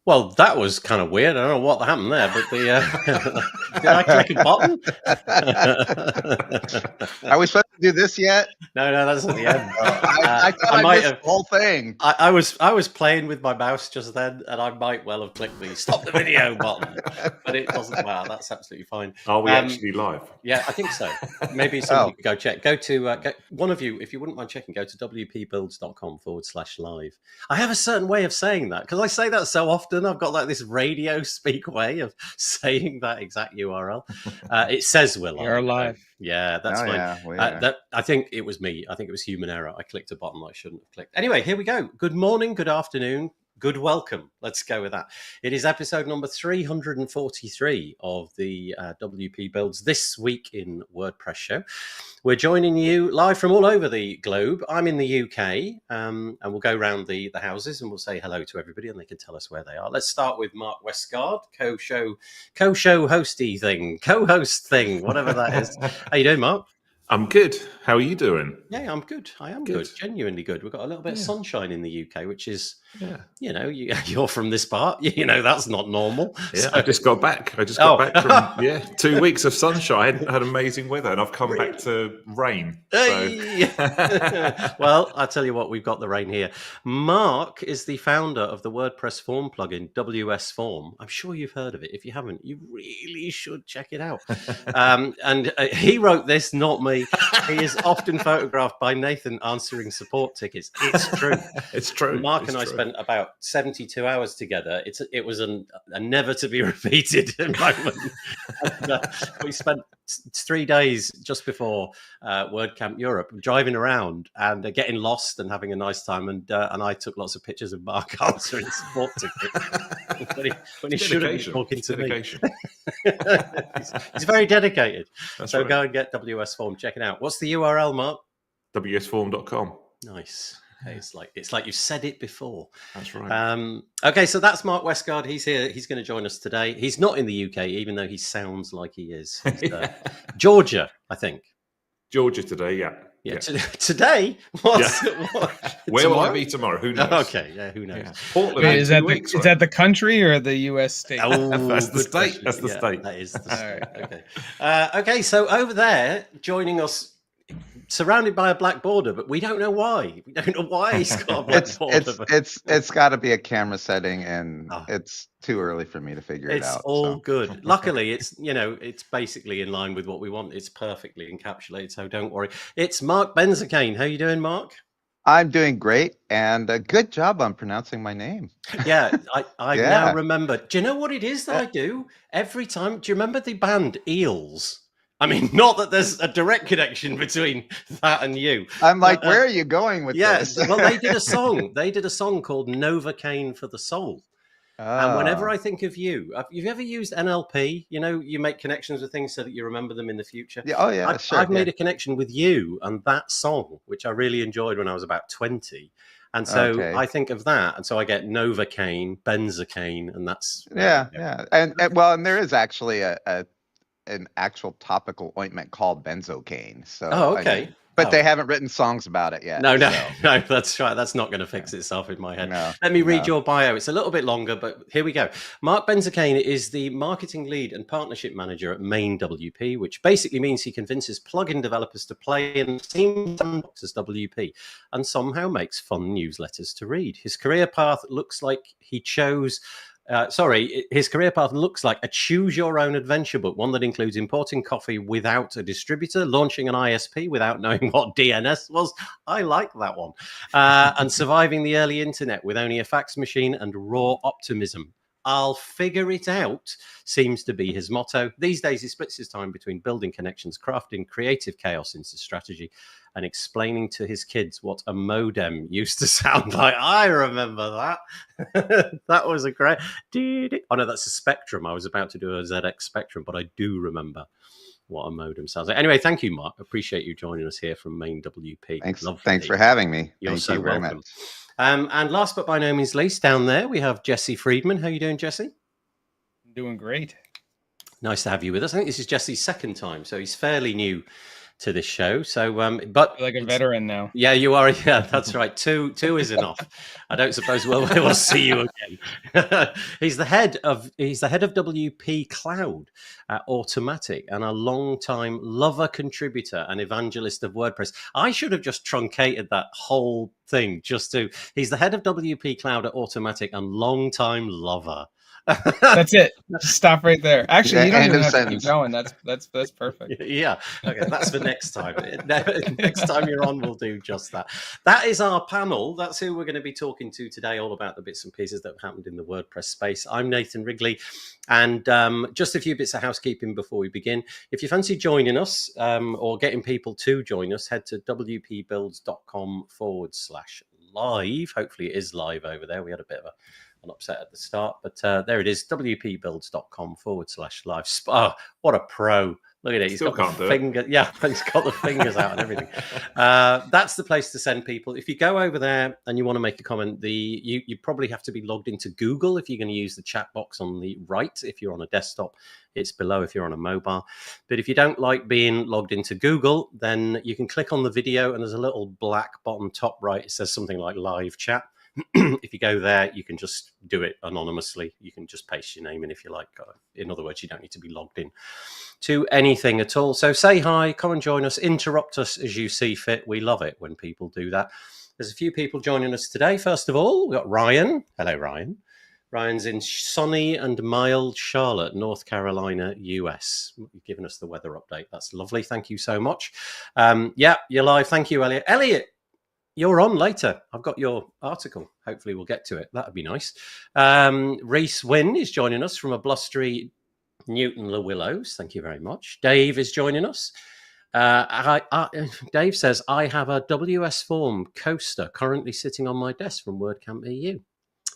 Well, that was kind of weird. I don't know what happened there, but did I click a button? Are we supposed to do this yet? No, that's at the end. I thought I missed the whole thing. I was playing with my mouse just then, and I might well have clicked the stop the video button, but it doesn't matter. That's absolutely fine. Are we actually live? Yeah, I think so. Maybe somebody could go check. Go to one of you, if you wouldn't mind checking, go to wpbuilds.com/live. I have a certain way of saying that because I say that so often. I've got like this radio speak way of saying that exact URL. It says we're live. You're live. Yeah, that's fine. Yeah, I think it was me. I think it was human error. I clicked a button that I shouldn't have clicked. Anyway, here we go. Good morning, good afternoon, good welcome. Let's go with that. It is episode number 343 of the WP Builds This Week in WordPress show. We're joining you live from all over the globe. I'm in the UK, and we'll go around the houses and we'll say hello to everybody and they can tell us where they are. Let's start with Marc Westguard, co-show hosty thing, co-host thing, whatever that is. How you doing, Marc? I'm good. How are you doing? Yeah, I'm good. I am good. Genuinely good. We've got a little bit of sunshine in the UK, which is, you're from this part. That's not normal. Yeah, so. I just got back. I just got back from 2 weeks of sunshine. I had amazing weather, and I've come back to rain. So. Well, I'll tell you what, we've got the rain here. Marc is the founder of the WordPress form plugin, WS Form. I'm sure you've heard of it. If you haven't, you really should check it out. And he wrote this, not me. He is often photographed by Nathan answering support tickets. It's true. It's true. Marc and I spent about 72 hours together. It was a never to be repeated moment. We spent 3 days just before WordCamp Europe driving around and getting lost and having a nice time. And I took lots of pictures of Marc answering support tickets when he shouldn't be talking to me. He's very dedicated. That's right. Go and get WS Form. Check it out. What's the URL, Marc? WSform.com. Nice. Okay, it's like you said it before. That's right. Okay, so that's Marc Westguard. He's here. He's going to join us today. He's not in the UK, even though he sounds like he is. Georgia, I think. Georgia today, yeah. Today? What? Where will I be tomorrow? Who knows? Okay, yeah, who knows? Yeah. Portland. Wait, is that the country or the U.S. state? That's the state. That's the state. That is the state. Right. Okay. Okay, so over there, joining us, surrounded by a black border, but we don't know why. We don't know why he's got a black border. It's got to be a camera setting, and it's too early for me to figure it out. It's all good. Luckily, it's basically in line with what we want. It's perfectly encapsulated, so don't worry. It's Marc Benzakein. How you doing, Marc? I'm doing great, and a good job on pronouncing my name. Yeah, I now remember. Do you know what it is that I do every time? Do you remember the band Eels? I mean, not that there's a direct connection between that and you. I'm like, where are you going with this? Well, they did a song. They did a song called Novocaine for the Soul. And whenever I think of you, have you ever used NLP? You make connections with things so that you remember them in the future. Yeah, sure. I've made a connection with you and that song, which I really enjoyed when I was about 20. And so I think of that. And so I get Novocaine, Benzakein, and that's... Yeah. And there is actually an actual topical ointment called Benzakein. So, okay. But they haven't written songs about it yet. No, that's right. That's not going to fix itself in my head. Let me read your bio. It's a little bit longer, but here we go. Marc Benzakein is the marketing lead and partnership manager at Main WP, which basically means he convinces plugin developers to play in the same sandbox as WP and somehow makes fun newsletters to read. His career path looks like he chose... his career path looks like a choose-your-own adventure book, one that includes importing coffee without a distributor, launching an ISP without knowing what DNS was. I like that one. And surviving the early internet with only a fax machine and raw optimism. I'll figure it out seems to be his motto. These days, he splits his time between building connections, crafting creative chaos into strategy, and explaining to his kids what a modem used to sound like. I remember that. That was a great... Oh, no, that's a Spectrum. I was about to do a ZX Spectrum, but I do remember what a modem sounds like. Anyway, thank you, Marc. Appreciate you joining us here from Main WP. Thanks for having me. You're Thank so you very welcome. much. And last but by no means least, down there, we have Jesse Friedman. How are you doing, Jesse? Doing great. Nice to have you with us. I think this is Jesse's second time, so he's fairly new to this show. So, but You're like a veteran now. Yeah, you are. Yeah, that's right. Two is enough. I don't suppose we'll see you again. He's the head of WP Cloud at Automatic and a long-time lover, contributor, and evangelist of WordPress. I should have just truncated that whole thing he's the head of WP Cloud at Automatic and long-time lover. That's it. Just stop right there. Actually, you don't even have sentence. to keep going. That's perfect. Yeah. Okay, that's for next time. Next time you're on, we'll do just that. That is our panel. That's who we're going to be talking to today, all about the bits and pieces that have happened in the WordPress space. I'm Nathan Wrigley, and just a few bits of housekeeping before we begin. If you fancy joining us or getting people to join us, head to wpbuilds.com/live. Hopefully it is live over there. We had a bit of an upset at the start, but there it is, wpbuilds.com/live. Oh, what a pro. Look at it. He's got the finger. Yeah, he's got the fingers out and everything. That's the place to send people. If you go over there and you want to make a comment, you probably have to be logged into Google if you're going to use the chat box on the right. If you're on a desktop, it's below if you're on a mobile. But if you don't like being logged into Google, then you can click on the video and there's a little black bottom top right. It says something like live chat. If you go there, you can just do it anonymously. You can just paste your name in if you like. In other words, you don't need to be logged in to anything at all. So say hi, come and join us, interrupt us as you see fit. We love it when people do that. There's a few people joining us today. First of all, we've got Ryan. Hello, Ryan. Ryan's in sunny and mild Charlotte, North Carolina, US. You've given us the weather update. That's lovely. Thank you so much. Yeah, you're live. Thank you, Elliot. Elliot, you're on later. I've got your article. Hopefully we'll get to it. That'd be nice. Reese Wynn is joining us from a blustery Newton Le Willows. Thank you very much. Dave is joining us. Dave says, I have a WS Form coaster currently sitting on my desk from WordCamp EU.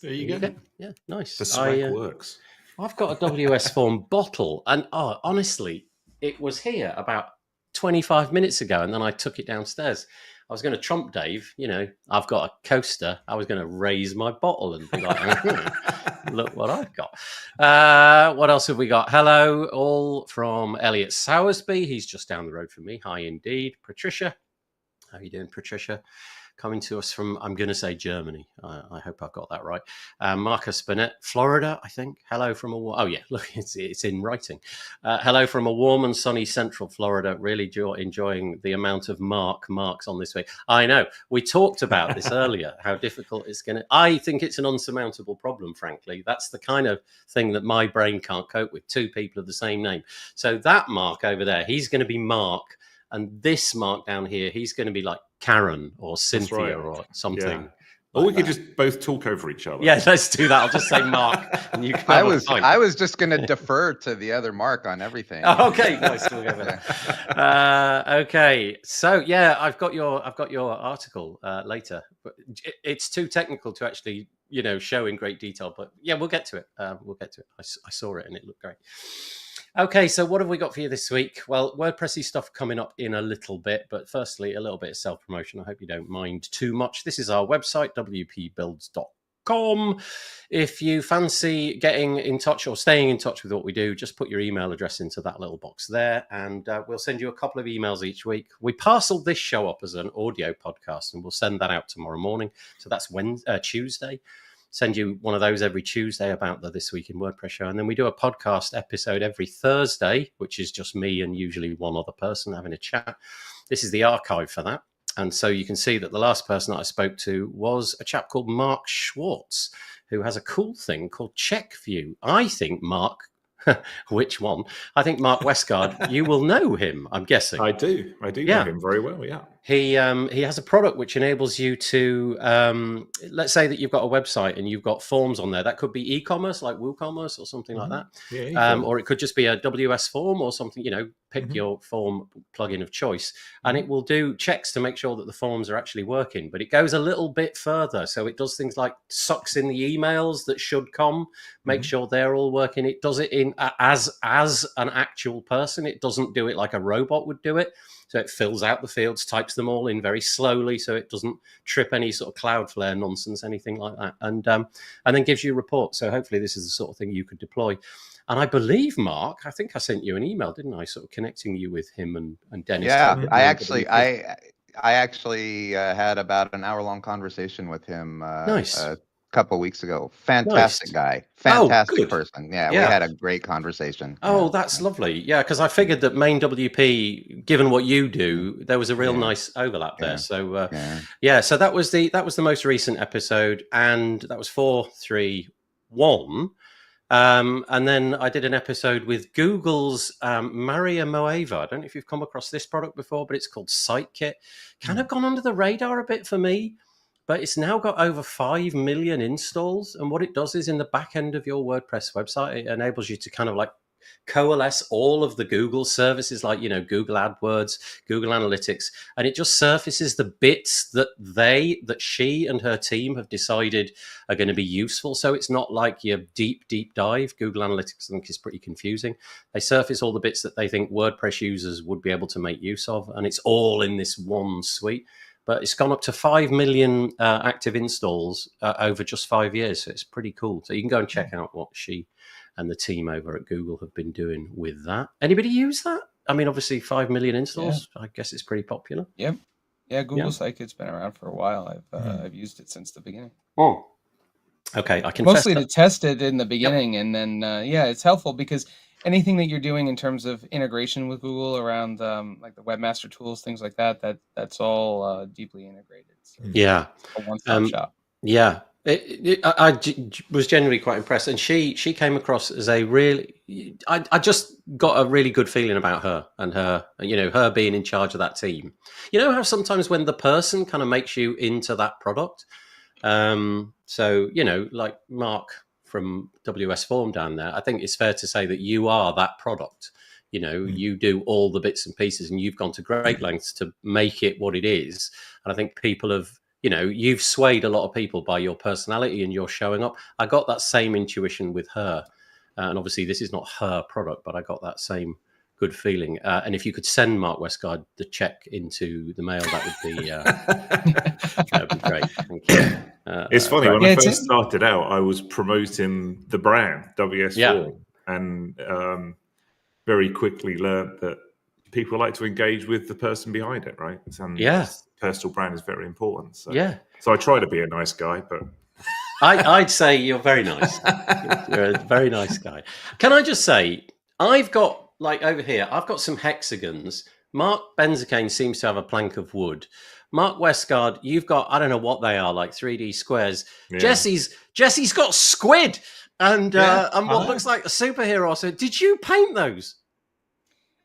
There you go. Yeah, nice. The swag works. I've got a WS Form bottle. And honestly, it was here about 25 minutes ago. And then I took it downstairs. I was going to trump Dave, I've got a coaster. I was going to raise my bottle and be like, look what I've got. What else have we got? Hello, all from Elliot Sowersby. He's just down the road from me. Hi, indeed. Patricia. How are you doing, Patricia? Coming to us from, I'm going to say Germany. I hope I've got that right. Marcus Burnett, Florida, I think. Hello from look, it's in writing. Hello from a warm and sunny central Florida. Really enjoying the amount of Marks on this week. I know. We talked about this earlier, how difficult it's going to. I think it's an unsurmountable problem, frankly. That's the kind of thing that my brain can't cope with. Two people of the same name. So that Mark over there, he's going to be Mark. And this Mark down here, he's going to be like Karen or Cynthia or something. Yeah. Or we could just both talk over each other. Yeah, let's do that. I'll just say Mark, and you can. I was just going to defer to the other Mark on everything. Oh, okay, nice. We'll go there. Okay, so yeah, I've got your article later. But it's too technical to actually show in great detail. But yeah, we'll get to it. I saw it and it looked great. Okay, so what have we got for you this week? Well, WordPressy stuff coming up in a little bit, but firstly, a little bit of self-promotion. I hope you don't mind too much. This is our website, wpbuilds.com. If you fancy getting in touch or staying in touch with what we do, just put your email address into that little box there, and we'll send you a couple of emails each week. We parcel this show up as an audio podcast, and we'll send that out tomorrow morning. So that's Tuesday. Send you one of those every Tuesday about the This Week in WordPress show. And then we do a podcast episode every Thursday, which is just me and usually one other person having a chat. This is the archive for that. And so you can see that the last person that I spoke to was a chap called Marc Schwartz, who has a cool thing called Check View. I think Marc, which one? I think Marc Westguard, you will know him, I'm guessing. I do know him very well, yeah. He has a product which enables you to, let's say that you've got a website and you've got forms on there. That could be e-commerce, like WooCommerce or something like that. Yeah, or it could just be a WS form or something, pick your form plugin of choice. And it will do checks to make sure that the forms are actually working. But it goes a little bit further. So it does things like sucks in the emails that should come, make sure they're all working. It does it in as an actual person. It doesn't do it like a robot would do it. So it fills out the fields, types them all in very slowly, so it doesn't trip any sort of Cloudflare nonsense, anything like that, and then gives you a report. So hopefully this is the sort of thing you could deploy. And I believe, Mark, I think I sent you an email, didn't I? Sort of connecting you with him and Dennis. Yeah, I actually had about an hour-long conversation with him Nice. a couple weeks ago. Fantastic guy. Fantastic person. Yeah, we had a great conversation. Oh, that's lovely. Yeah, because I figured that main WP, given what you do, there was a real nice overlap there. So so that was the most recent episode, and that was 431. And then I did an episode with Google's Maria Moeva. I don't know if you've come across this product before, but it's called SiteKit. Kind of gone under the radar a bit for me, but it's now got over 5 million installs. And what it does is in the back end of your WordPress website, it enables you to kind of like coalesce all of the Google services like, Google AdWords, Google Analytics, and it just surfaces the bits that she and her team have decided are going to be useful. So it's not like your deep dive. Google Analytics, I think, is pretty confusing. They surface all the bits that they think WordPress users would be able to make use of, and it's all in this one suite. But it's gone up to 5 million active installs over just 5 years. So it's pretty cool. So you can go and check out what she and the team over at Google have been doing with that. Anybody use that? I mean, obviously 5 million installs. Yeah. I guess it's pretty popular. Yep. Yeah, Google SiteKit's been around for a while. I've used it since the beginning. Oh, okay. I can mostly to test it in the beginning, and then it's helpful because anything that you're doing in terms of integration with Google around like the webmaster tools, things like that's all deeply integrated. So yeah, a one-stop shop. Yeah. I was genuinely quite impressed, and she came across as a really. I just got a really good feeling about her and her being in charge of that team. You know how sometimes when the person kind of makes you into that product, so like Marc from WS Form down there, I think it's fair to say that you are that product. You do all the bits and pieces, and you've gone to great lengths to make it what it is. And I think people have. You've swayed a lot of people by your personality and your showing up. I got that same intuition with her. And obviously this is not her product, but I got that same good feeling. And if you could send Marc Westguard the check into the mail, that would be great. Thank you. It's funny, when I first started out, I was promoting the brand, WS Form, and very quickly learned that people like to engage with the person behind it, right? And personal brand is very important. So I try to be a nice guy, but I'd say you're very nice. You're a very nice guy. Can I just say, I've got over here, I've got some hexagons. Marc Benzakein seems to have a plank of wood. Marc Westguard, you've got, I don't know what they are, like 3D squares. Yeah. Jesse's got squid and what looks like a superhero. So did you paint those?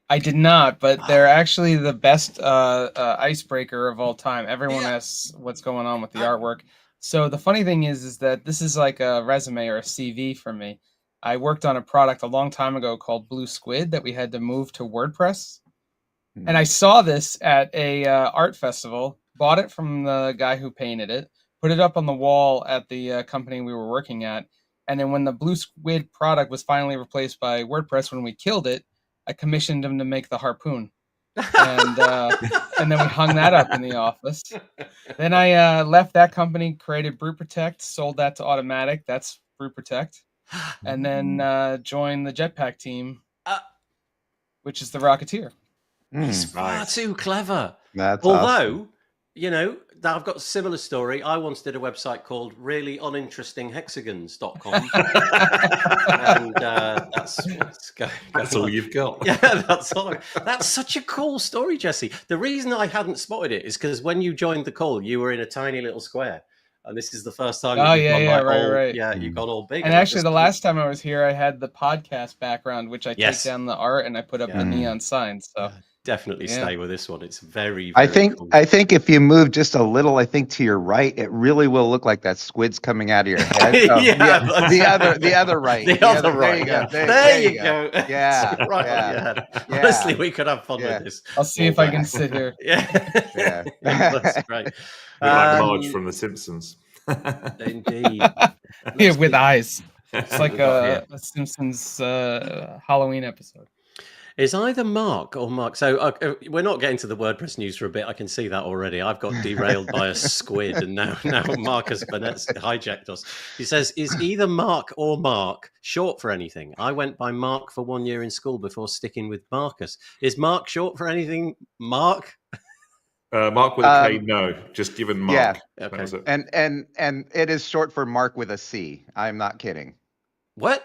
I did not, but they're actually the best icebreaker of all time. Everyone asks what's going on with the artwork. So the funny thing is that this is like a resume or a CV for me. I worked on a product a long time ago called Blue Squid that we had to move to WordPress. And I saw this at a art festival, bought it from the guy who painted it, put it up on the wall at the company we were working at. And then when the Blue Squid product was finally replaced by WordPress, when we killed it, I commissioned him to make the harpoon, and then we hung that up in the office. Then I left that company, created Brute Protect, sold that to Automatic. That's Brute Protect, and then joined the Jetpack team, which is the Rocketeer. He's far too clever. That's awesome. I've got a similar story. I once did a website called reallyuninterestinghexagons.com. And that's what's going on. That's all you've got. Yeah, that's all. That's such a cool story, Jesse. The reason I hadn't spotted it is because when you joined the call, you were in a tiny little square. And this is the first time right. Yeah, you got all big. And actually, the last time I was here, I had the podcast background, which I take down the art and I put up the neon signs. So definitely stay with this one. It's very, very cool. I think if you move just a little, to your right, it really will look like that squid's coming out of your head. So, the other right. The other right. There you go. Yeah. Right. Yeah. Honestly, we could have fun with this. I'll see if I can sit here. Yeah. That's great. Like Marge from The Simpsons. Indeed. With eyes. It's like a Simpsons Halloween episode. Is either Marc or Mark. So we're not getting to the WordPress news for a bit. I can see that already. I've got derailed by a squid, and now Marcus Burnett's hijacked us. He says, "Is either Marc or Mark short for anything? I went by Mark for 1 year in school before sticking with Marcus. Is Mark short for anything? Mark?" Mark with a K, no. Just given Mark. Yeah. Okay. And it is short for Mark with a C. I'm not kidding. What?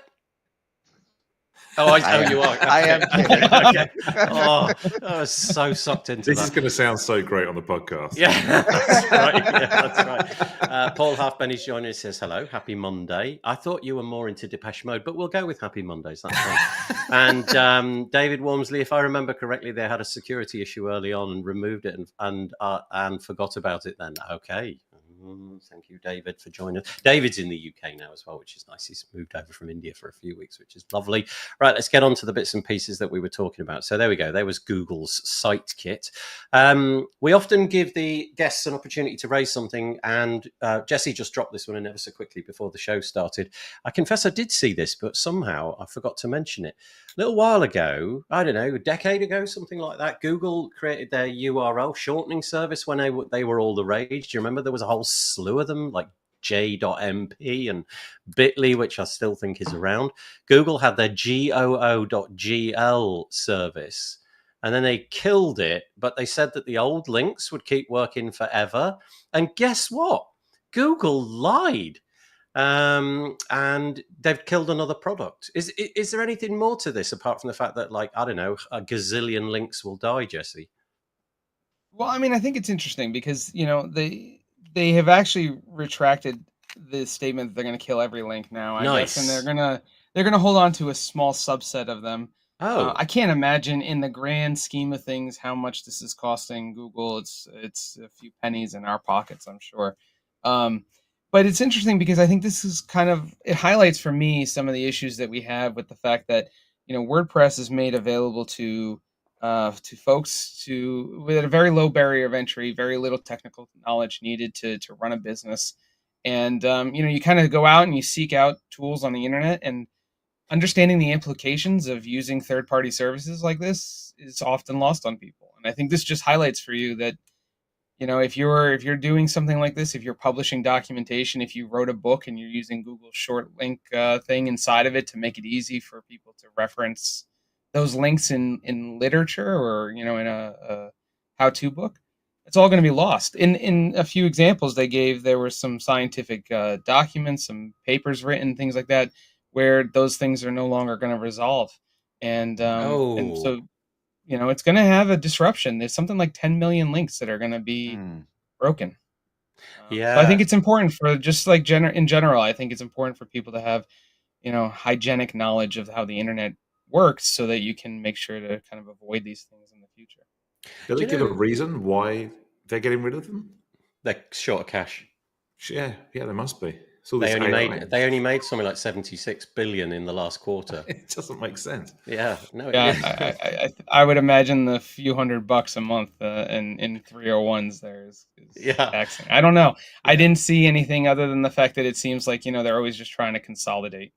Oh, you are. Okay. I am kidding. Okay. Oh, I was so sucked into this. This is going to sound so great on the podcast. Yeah, that's right. Yeah, that's right. Paul Halfpenny's joining us, says, hello, happy Monday. I thought you were more into Depeche Mode, but we'll go with Happy Mondays. That's fine. And David Wormsley, if I remember correctly, they had a security issue early on and removed it and forgot about it then. Okay. Thank you, David, for joining us. David's in the UK now as well, which is nice. He's moved over from India for a few weeks, which is lovely. Right, let's get on to the bits and pieces that we were talking about. So there we go. There was Google's Site Kit. We often give the guests an opportunity to raise something, and Jesse just dropped this one in ever so quickly before the show started. I confess I did see this, but somehow I forgot to mention it. A little while ago, I don't know, a decade ago, something like that, Google created their URL shortening service when they were all the rage. Do you remember there was a whole slew of them, like j.mp and bit.ly, which I still think is around? Google had their goo.gl service, and then they killed it, but they said that the old links would keep working forever. And guess what? Google lied. And they've killed another product. Is there anything more to this apart from the fact that, like, I don't know, a gazillion links will die, Jesse? Well, I mean, I think it's interesting because, you know, they have actually retracted the statement that they're going to kill every link now, I guess, and they're gonna hold on to a small subset of them. Oh, I can't imagine in the grand scheme of things how much this is costing Google. It's a few pennies in our pockets, I'm sure. But it's interesting because I think this is it highlights for me some of the issues that we have with the fact that, you know, WordPress is made available to folks with a very low barrier of entry, very little technical knowledge needed to run a business. And, you know, you kind of go out and you seek out tools on the internet, and understanding the implications of using third-party services like this is often lost on people. And I think this just highlights for you that, you know, if you're doing something like this, if you're publishing documentation, if you wrote a book and you're using Google's short link thing inside of it to make it easy for people to reference those links in literature or, you know, in a how-to book, it's all going to be lost. In a few examples they gave, there were some scientific documents, some papers written, things like that, where those things are no longer going to resolve. And so, you know, it's going to have a disruption. There's something like 10 million links that are going to be broken. Yeah. So I think it's important for just like in general, I think it's important for people to have, you know, hygienic knowledge of how the internet works so that you can make sure to kind of avoid these things in the future. Do they give a reason why they're getting rid of them? They're short of cash. Yeah, there must be. They only made something like 76 billion in the last quarter. It doesn't make sense. Yeah, no. Yeah, I would imagine the few $100 a month in 301s there is taxing. I don't know. Yeah. I didn't see anything other than the fact that it seems like, you know, they're always just trying to consolidate.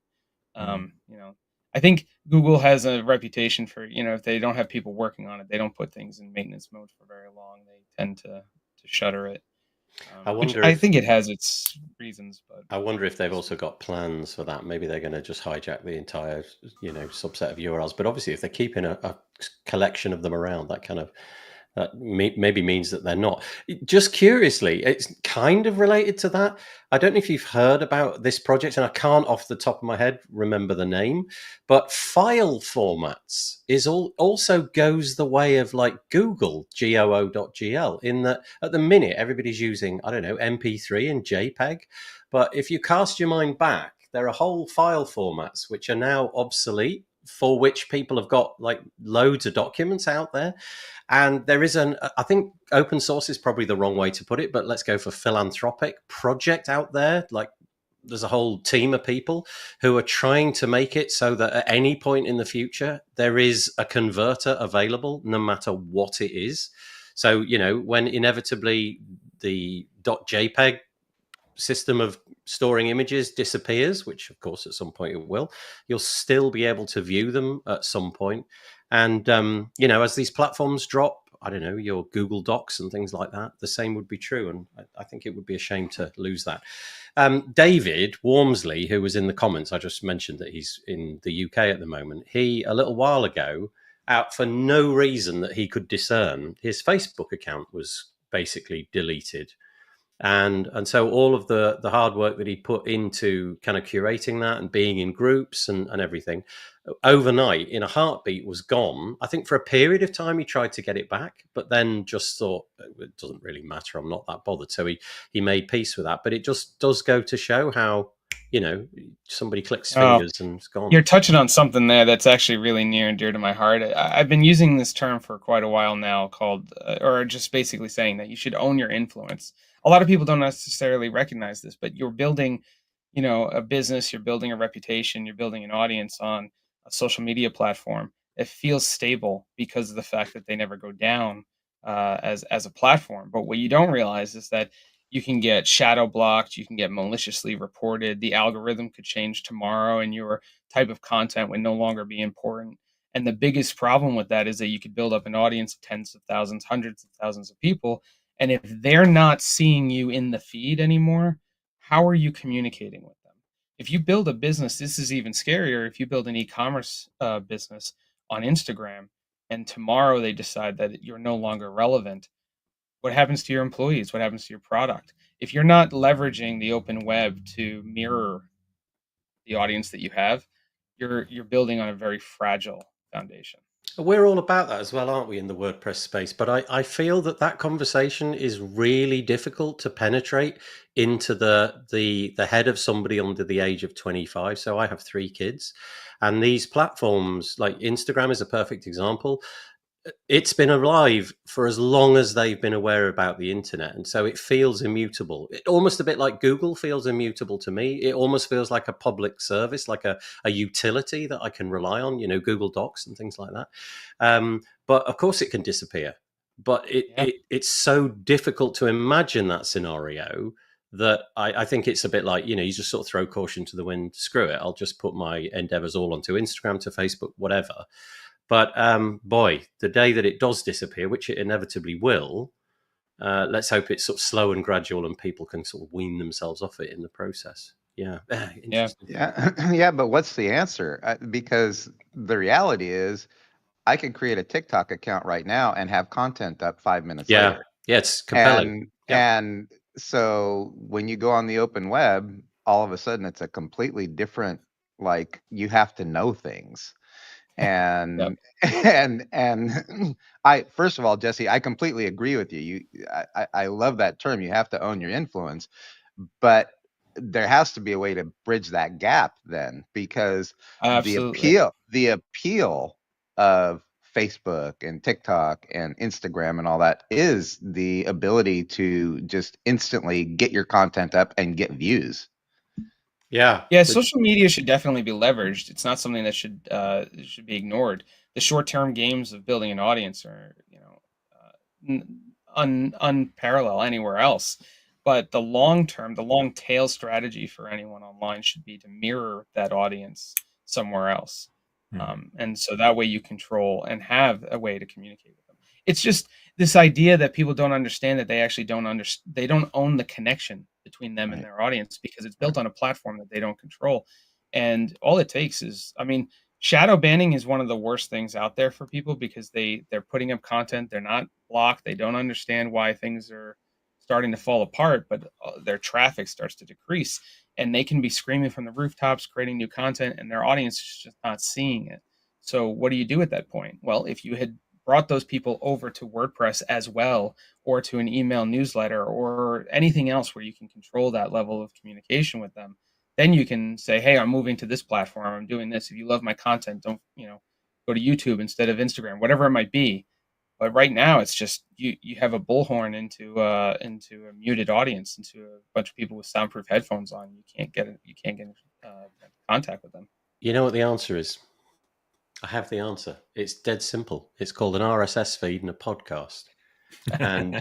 You know, I think Google has a reputation for, you know, if they don't have people working on it, they don't put things in maintenance mode for very long. They tend to shutter it. I think it has its reasons, but I wonder if they've also got plans for that. Maybe they're going to just hijack the entire, you know, subset of URLs. But obviously, if they're keeping a collection of them around, that maybe means that they're not. Just curiously, it's kind of related to that. I don't know if you've heard about this project, and I can't off the top of my head remember the name, but file formats also goes the way of like Google, goo.gl, in that at the minute, everybody's using, I don't know, MP3 and JPEG. But if you cast your mind back, there are whole file formats which are now obsolete, for which people have got like loads of documents out there. And there is I think open source is probably the wrong way to put it, but let's go for philanthropic project out there. Like there's a whole team of people who are trying to make it so that at any point in the future, there is a converter available, no matter what it is. So, you know, when inevitably the .jpeg system of storing images disappears, which of course at some point it will, you'll still be able to view them at some point. And, as these platforms drop, I don't know, your Google Docs and things like that, the same would be true. And I think it would be a shame to lose that. David Wormsley, who was in the comments, I just mentioned that he's in the UK at the moment. He, a little while ago, out for no reason that he could discern, his Facebook account was basically deleted. And so all of the hard work that he put into kind of curating that and being in groups and everything, overnight, in a heartbeat, was gone. I think for a period of time he tried to get it back, but then just thought, it doesn't really matter, I'm not that bothered. So he made peace with that. But it just does go to show how, somebody clicks fingers and it's gone. You're touching on something there that's actually really near and dear to my heart. I've been using this term for quite a while now, called, or just basically saying that you should own your influence. A lot of people don't necessarily recognize this, but you're building, a business, you're building a reputation, you're building an audience on a social media platform. It feels stable because of the fact that they never go down as a platform. But what you don't realize is that you can get shadow blocked, you can get maliciously reported, the algorithm could change tomorrow, and your type of content would no longer be important. And the biggest problem with that is that you could build up an audience of tens of thousands, hundreds of thousands of people. And if they're not seeing you in the feed anymore, how are you communicating with them? If you build a business, this is even scarier. If you build an e-commerce business on Instagram and tomorrow they decide that you're no longer relevant, what happens to your employees? What happens to your product? If you're not leveraging the open web to mirror the audience that you have, you're building on a very fragile foundation. We're all about that as well, aren't we, in the WordPress space? But I feel that conversation is really difficult to penetrate into the head of somebody under the age of 25. So I have 3 kids, and these platforms like Instagram is a perfect example. It's been alive for as long as they've been aware about the internet, and so it feels immutable. It almost a bit like Google feels immutable to me. It almost feels like a public service, like a utility that I can rely on, Google Docs and things like that. But of course it can disappear. But it's so difficult to imagine that scenario that I think it's a bit like, you just sort of throw caution to the wind. Screw it, I'll just put my endeavors all onto Instagram, to Facebook, whatever. But boy, the day that it does disappear, which it inevitably will, let's hope it's sort of slow and gradual, and people can sort of wean themselves off it in the process. Yeah. Yeah. But what's the answer? Because the reality is, I can create a TikTok account right now and have content up 5 minutes later. Yeah, it's compelling. And so when you go on the open web, all of a sudden it's a completely different, like, you have to know things. And and I, first of all, Jesse, I completely agree with you. I love that term. You have to own your influence, but there has to be a way to bridge that gap then, because the appeal of Facebook and TikTok and Instagram and all that is the ability to just instantly get your content up and get views. Yeah. Social media should definitely be leveraged. It's not something that should be ignored. The short-term games of building an audience are, unparalleled anywhere else. But the long-term, the long tail strategy for anyone online should be to mirror that audience somewhere else. And so that way you control and have a way to communicate with them. It's just this idea that people don't understand that they actually they don't own the connection between them and their audience, because it's built on a platform that they don't control. And all it takes is, shadow banning is one of the worst things out there for people, because they're putting up content, they're not blocked, they don't understand why things are starting to fall apart, but their traffic starts to decrease, and they can be screaming from the rooftops, creating new content, and their audience is just not seeing it. So what do you do at that point? Well, if you had brought those people over to WordPress as well, or to an email newsletter, or anything else where you can control that level of communication with them, then you can say, hey, I'm moving to this platform, I'm doing this. If you love my content, don't, go to YouTube instead of Instagram, whatever it might be. But right now, it's just you have a bullhorn into a muted audience, into a bunch of people with soundproof headphones on. You can't get in contact with them. You know what the answer is? I have the answer. It's dead simple. It's called an RSS feed and a podcast, and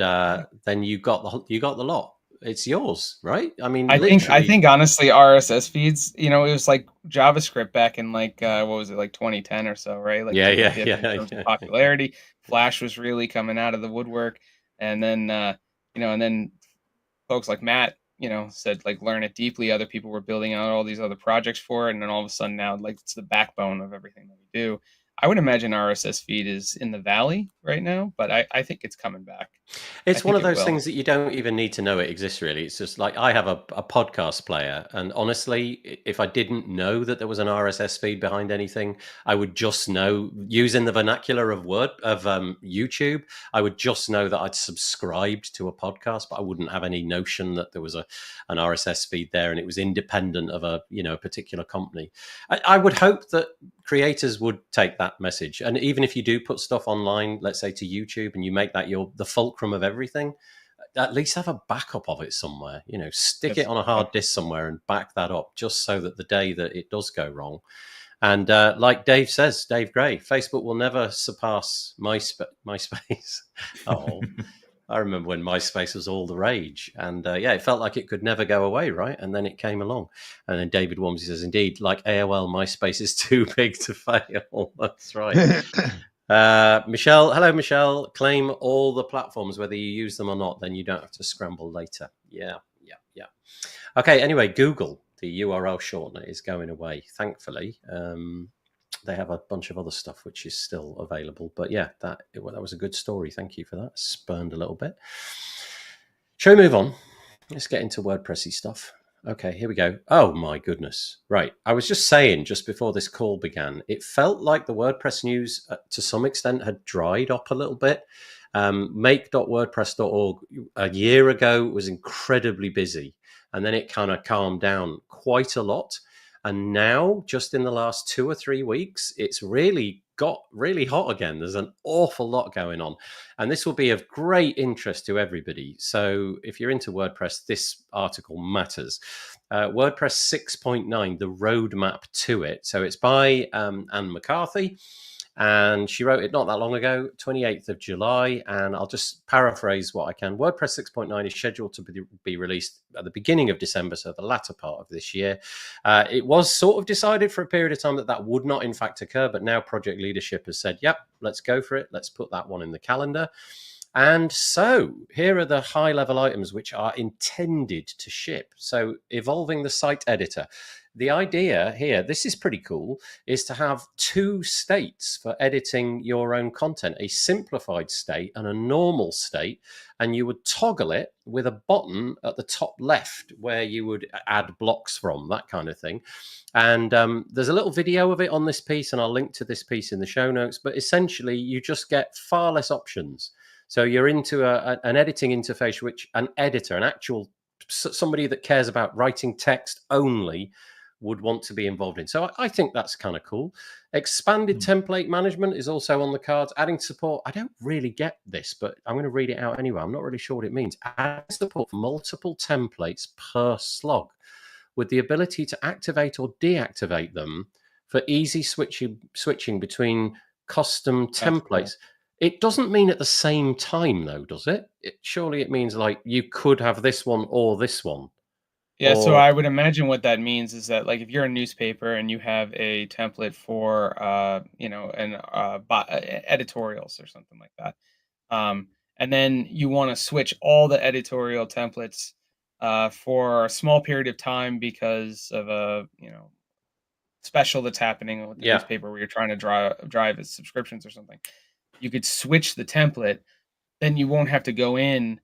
then you got the lot. it's yours, right? I mean, I think honestly, RSS feeds, it was like JavaScript back in like what was it, like 2010 or so, right? Like took a dip in terms of popularity. Flash was really coming out of the woodwork, and then and then folks like Matt, said like learn it deeply. Other people were building out all these other projects for it, and then all of a sudden now like it's the backbone of everything that we do. I would imagine RSS feed is in the valley right now, but I think it's coming back. It's one of those things that you don't even need to know it exists, really. It's just like I have a podcast player, and honestly, if I didn't know that there was an RSS feed behind anything, I would just know, using the vernacular of YouTube, I would just know that I'd subscribed to a podcast, but I wouldn't have any notion that there was an RSS feed there and it was independent of a particular company. I would hope that creators would take that message, and even if you do put stuff online, let's say to YouTube, and you make that the fulcrum of everything, at least have a backup of it somewhere. Stick it on a hard disk somewhere and back that up, just so that the day that it does go wrong. And like Dave says, Dave Gray, Facebook will never surpass MySpace. Oh, I remember when MySpace was all the rage, and it felt like it could never go away, right? And then it came along, and then David Wamsey says, indeed, like AOL, MySpace is too big to fail. That's right. Michelle, hello, Michelle. Claim all the platforms, whether you use them or not, then you don't have to scramble later. Yeah. Okay, anyway, Google, the URL shortener, is going away, thankfully. They have a bunch of other stuff which is still available. But yeah, that was a good story. Thank you for that. Spurned a little bit. Shall we move on? Let's get into WordPressy stuff. Okay, here we go. Oh my goodness. Right. I was just saying, just before this call began, it felt like the WordPress news to some extent had dried up a little bit. Make.wordpress.org a year ago was incredibly busy, and then it kind of calmed down quite a lot. And now, just in the last 2 or 3 weeks, it's really got really hot again. There's an awful lot going on. And this will be of great interest to everybody. So if you're into WordPress, this article matters. WordPress 6.9, the roadmap to it. So it's by Anne McCarthy. And she wrote it not that long ago, 28th of July. And I'll just paraphrase what I can. WordPress 6.9 is scheduled to be released at the beginning of December, so the latter part of this year. It was sort of decided for a period of time that would not, in fact, occur. But now project leadership has said, yep, let's go for it. Let's put that one in the calendar. And so here are the high-level items which are intended to ship. So evolving the site editor. The idea here, this is pretty cool, is to have 2 states for editing your own content, a simplified state and a normal state, and you would toggle it with a button at the top left where you would add blocks from, that kind of thing. And there's a little video of it on this piece, and I'll link to this piece in the show notes, but essentially you just get far less options. So you're into an editing interface, which an editor, an actual somebody that cares about writing text only, would want to be involved in. So I think that's kind of cool. Expanded template management is also on the cards. Adding support. I don't really get this, but I'm going to read it out anyway. I'm not really sure what it means. Adding support for multiple templates per slog, with the ability to activate or deactivate them for easy switching between custom templates. It doesn't mean at the same time, though, does it? Surely it means like you could have this one or this one. Yeah, so I would imagine what that means is that, like, if you're a newspaper and you have a template for, editorials or something like that, and then you want to switch all the editorial templates for a small period of time because of a special that's happening with the newspaper where you're trying to drive its subscriptions or something, you could switch the template. Then you won't have to go in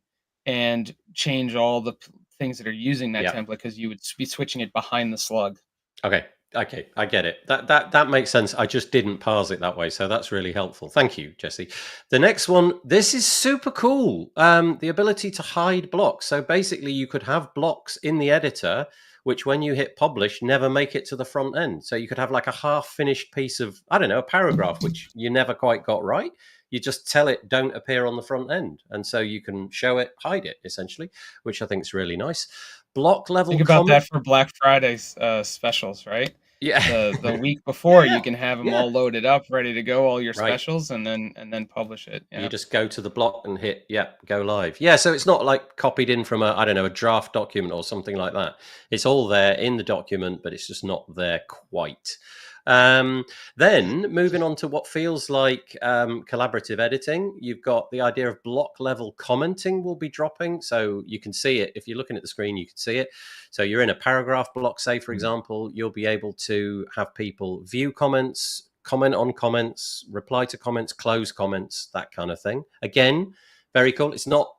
and change all the things that are using that template, because you would be switching it behind the slug. Okay, I get it. That makes sense. I just didn't parse it that way, so that's really helpful. Thank you, Jesse. The next one, this is super cool. The ability to hide blocks. So basically, you could have blocks in the editor, which when you hit publish, never make it to the front end. So you could have like a half-finished piece of, I don't know, a paragraph, which you never quite got right. You just tell it don't appear on the front end. And so you can show it, hide it, essentially, which I think is really nice. Block level. Think about that for Black Friday's specials, right? the week before, you can have them all loaded up, ready to go, all your Right. specials, and then publish it. You just go to the block and hit, go live. Yeah, so it's not like copied in from a draft document or something like that. It's all there in the document, but it's just not there quite. Then moving on to what feels like collaborative editing, you've got the idea of block level commenting will be dropping. So you can see it. If you're looking at the screen, you can see it. So you're in a paragraph block, say, for example, you'll be able to have people view comments, comment on comments, reply to comments, close comments, that kind of thing. Again, very cool. It's not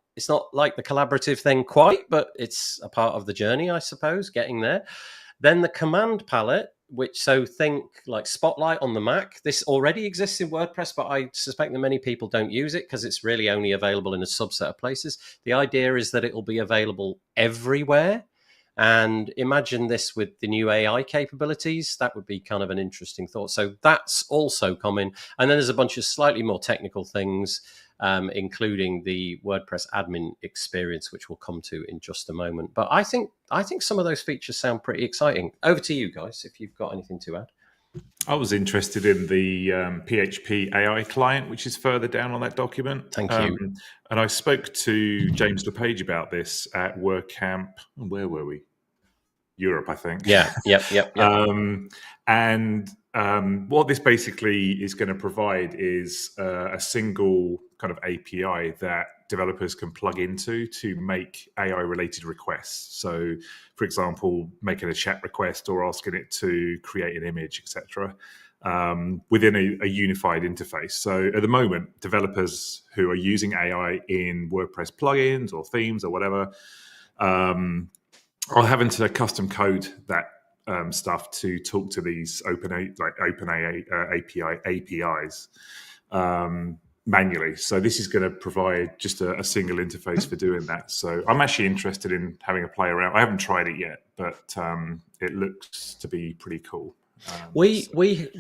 like the collaborative thing quite, but it's a part of the journey, I suppose, getting there. Then the command palette, so think like Spotlight on the Mac. This already exists in WordPress, but I suspect that many people don't use it because it's really only available in a subset of places. The idea is that it will be available everywhere. And imagine this with the new AI capabilities. That would be kind of an interesting thought. So that's also coming. And then there's a bunch of slightly more technical things, including the WordPress admin experience, which we'll come to in just a moment. But I think some of those features sound pretty exciting. Over to you guys, if you've got anything to add. I was interested in the PHP AI client, which is further down on that document. Thank you. And I spoke to James LePage about this at WordCamp. Where were we? Europe, I think. Yeah. And what this basically is going to provide is a single kind of API that developers can plug into to make AI-related requests. So, for example, making a chat request or asking it to create an image, etc., within a unified interface. So at the moment, developers who are using AI in WordPress plugins or themes or whatever are having to custom code that stuff to talk to these OpenAI APIs manually. So this is going to provide just a single interface for doing that. So I'm actually interested in having a play around. I haven't tried it yet, but it looks to be pretty cool. We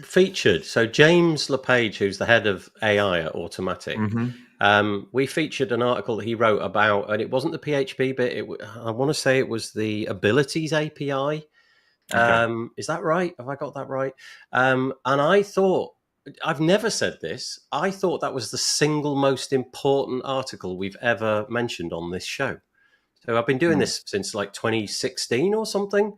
featured, so James LePage, who's the head of AI at Automatic, we featured an article that he wrote about, and it wasn't the PHP bit. I want to say it was the Abilities API. Okay. Is that right? Have I got that right? And I thought, I've never said this, I thought that was the single most important article we've ever mentioned on this show. So I've been doing this since like 2016 or something.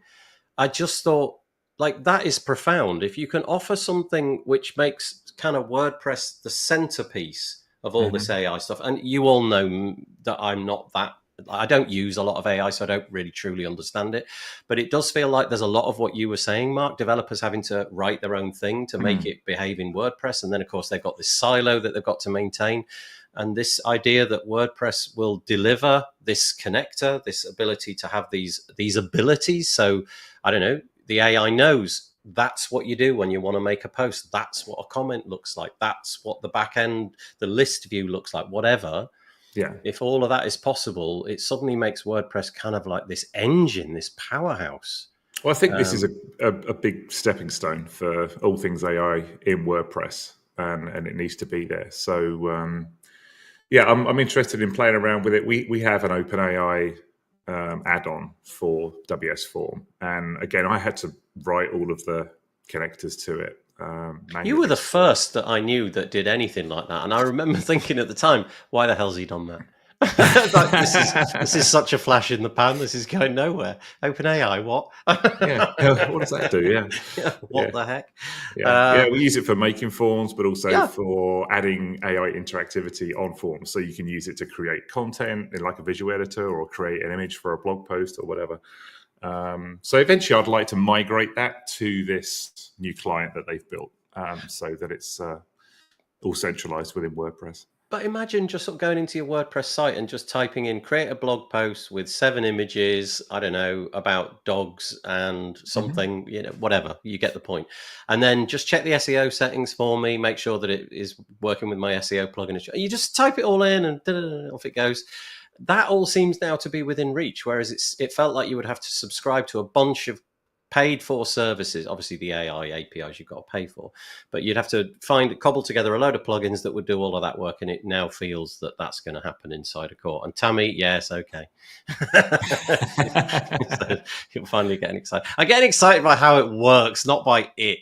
I just thought, like, that is profound. If you can offer something which makes kind of WordPress the centerpiece of all this AI stuff, and you all know that I don't use a lot of AI, so I don't really truly understand it. But it does feel like there's a lot of what you were saying, Mark, developers having to write their own thing to make it behave in WordPress. And then, of course, they've got this silo that they've got to maintain. And this idea that WordPress will deliver this connector, this ability to have these abilities. So, I don't know, the AI knows that's what you do when you want to make a post. That's what a comment looks like. That's what the back end, the list view looks like, whatever. Yeah. If all of that is possible, it suddenly makes WordPress kind of like this engine, this powerhouse. Well, I think this is a big stepping stone for all things AI in WordPress, and it needs to be there. So, I'm interested in playing around with it. We have an OpenAI add-on for WS Form, and again, I had to write all of the connectors to it. You were the first that I knew that did anything like that, and I remember thinking at the time, "Why the hell's he done that?" Like, this is such a flash in the pan. This is going nowhere. OpenAI, what? What does that do? Yeah, what the heck? We use it for making forms, but also for adding AI interactivity on forms. So you can use it to create content in like a visual editor, or create an image for a blog post or whatever. So eventually I'd like to migrate that to this new client that they've built, so that it's all centralized within WordPress. But imagine just sort of going into your WordPress site and just typing in, create a blog post with 7 images, I don't know, about dogs and something, whatever, you get the point. And then just check the SEO settings for me, make sure that it is working with my SEO plugin. You just type it all in and off it goes. That all seems now to be within reach, whereas it felt like you would have to subscribe to a bunch of paid for services, obviously the AI APIs you've got to pay for, but you'd have to cobble together a load of plugins that would do all of that work, and it now feels that that's going to happen inside a court. And Tammy, yes, okay. So you're finally getting excited. I'm getting excited by how it works, not by it.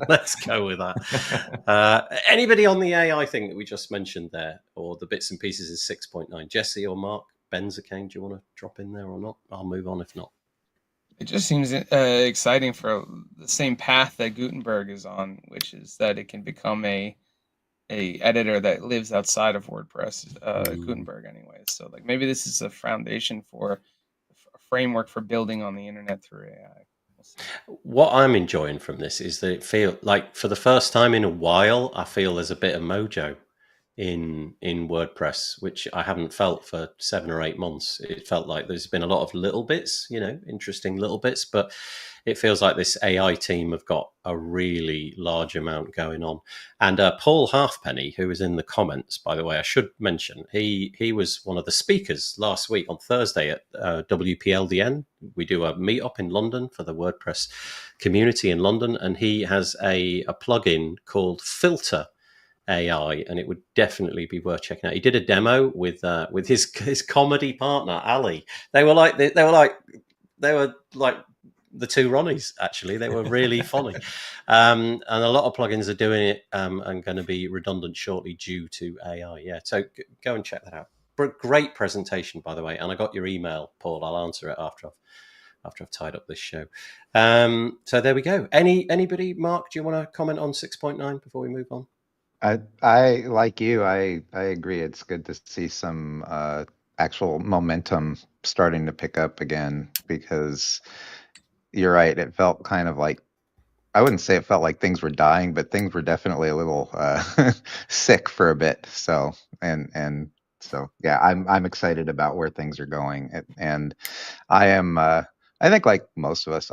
Let's go with that. Anybody on the AI thing that we just mentioned there, or the bits and pieces in 6.9? Jesse or Marc, Benzakein, do you want to drop in there or not? I'll move on if not. It just seems exciting for the same path that Gutenberg is on, which is that it can become a editor that lives outside of WordPress, Gutenberg anyways. So like maybe this is a foundation for a framework for building on the internet through AI. What I'm enjoying from this is that it feels like for the first time in a while, I feel there's a bit of mojo in WordPress, which I haven't felt for 7 or 8 months. It felt like there's been a lot of little bits, interesting little bits, but it feels like this AI team have got a really large amount going on. And Paul Halfpenny, who was in the comments, by the way, I should mention, he was one of the speakers last week on Thursday at WPLDN. We do a meetup in London for the WordPress community in London, and he has a plugin called Filter AI, and it would definitely be worth checking out. He did a demo with his comedy partner Ali. They were like the two Ronnies. Actually, they were really funny, and a lot of plugins are doing it and going to be redundant shortly due to AI. Yeah, so go and check that out. Great presentation, by the way, and I got your email, Paul. I'll answer it after I've tied up this show. So there we go. Anybody, Marc, do you want to comment on 6.9 before we move on? I like you. I agree. It's good to see some actual momentum starting to pick up again, because you're right. It felt kind of like, I wouldn't say it felt like things were dying, but things were definitely a little sick for a bit. So so yeah, I'm excited about where things are going, and I am. I think like most of us,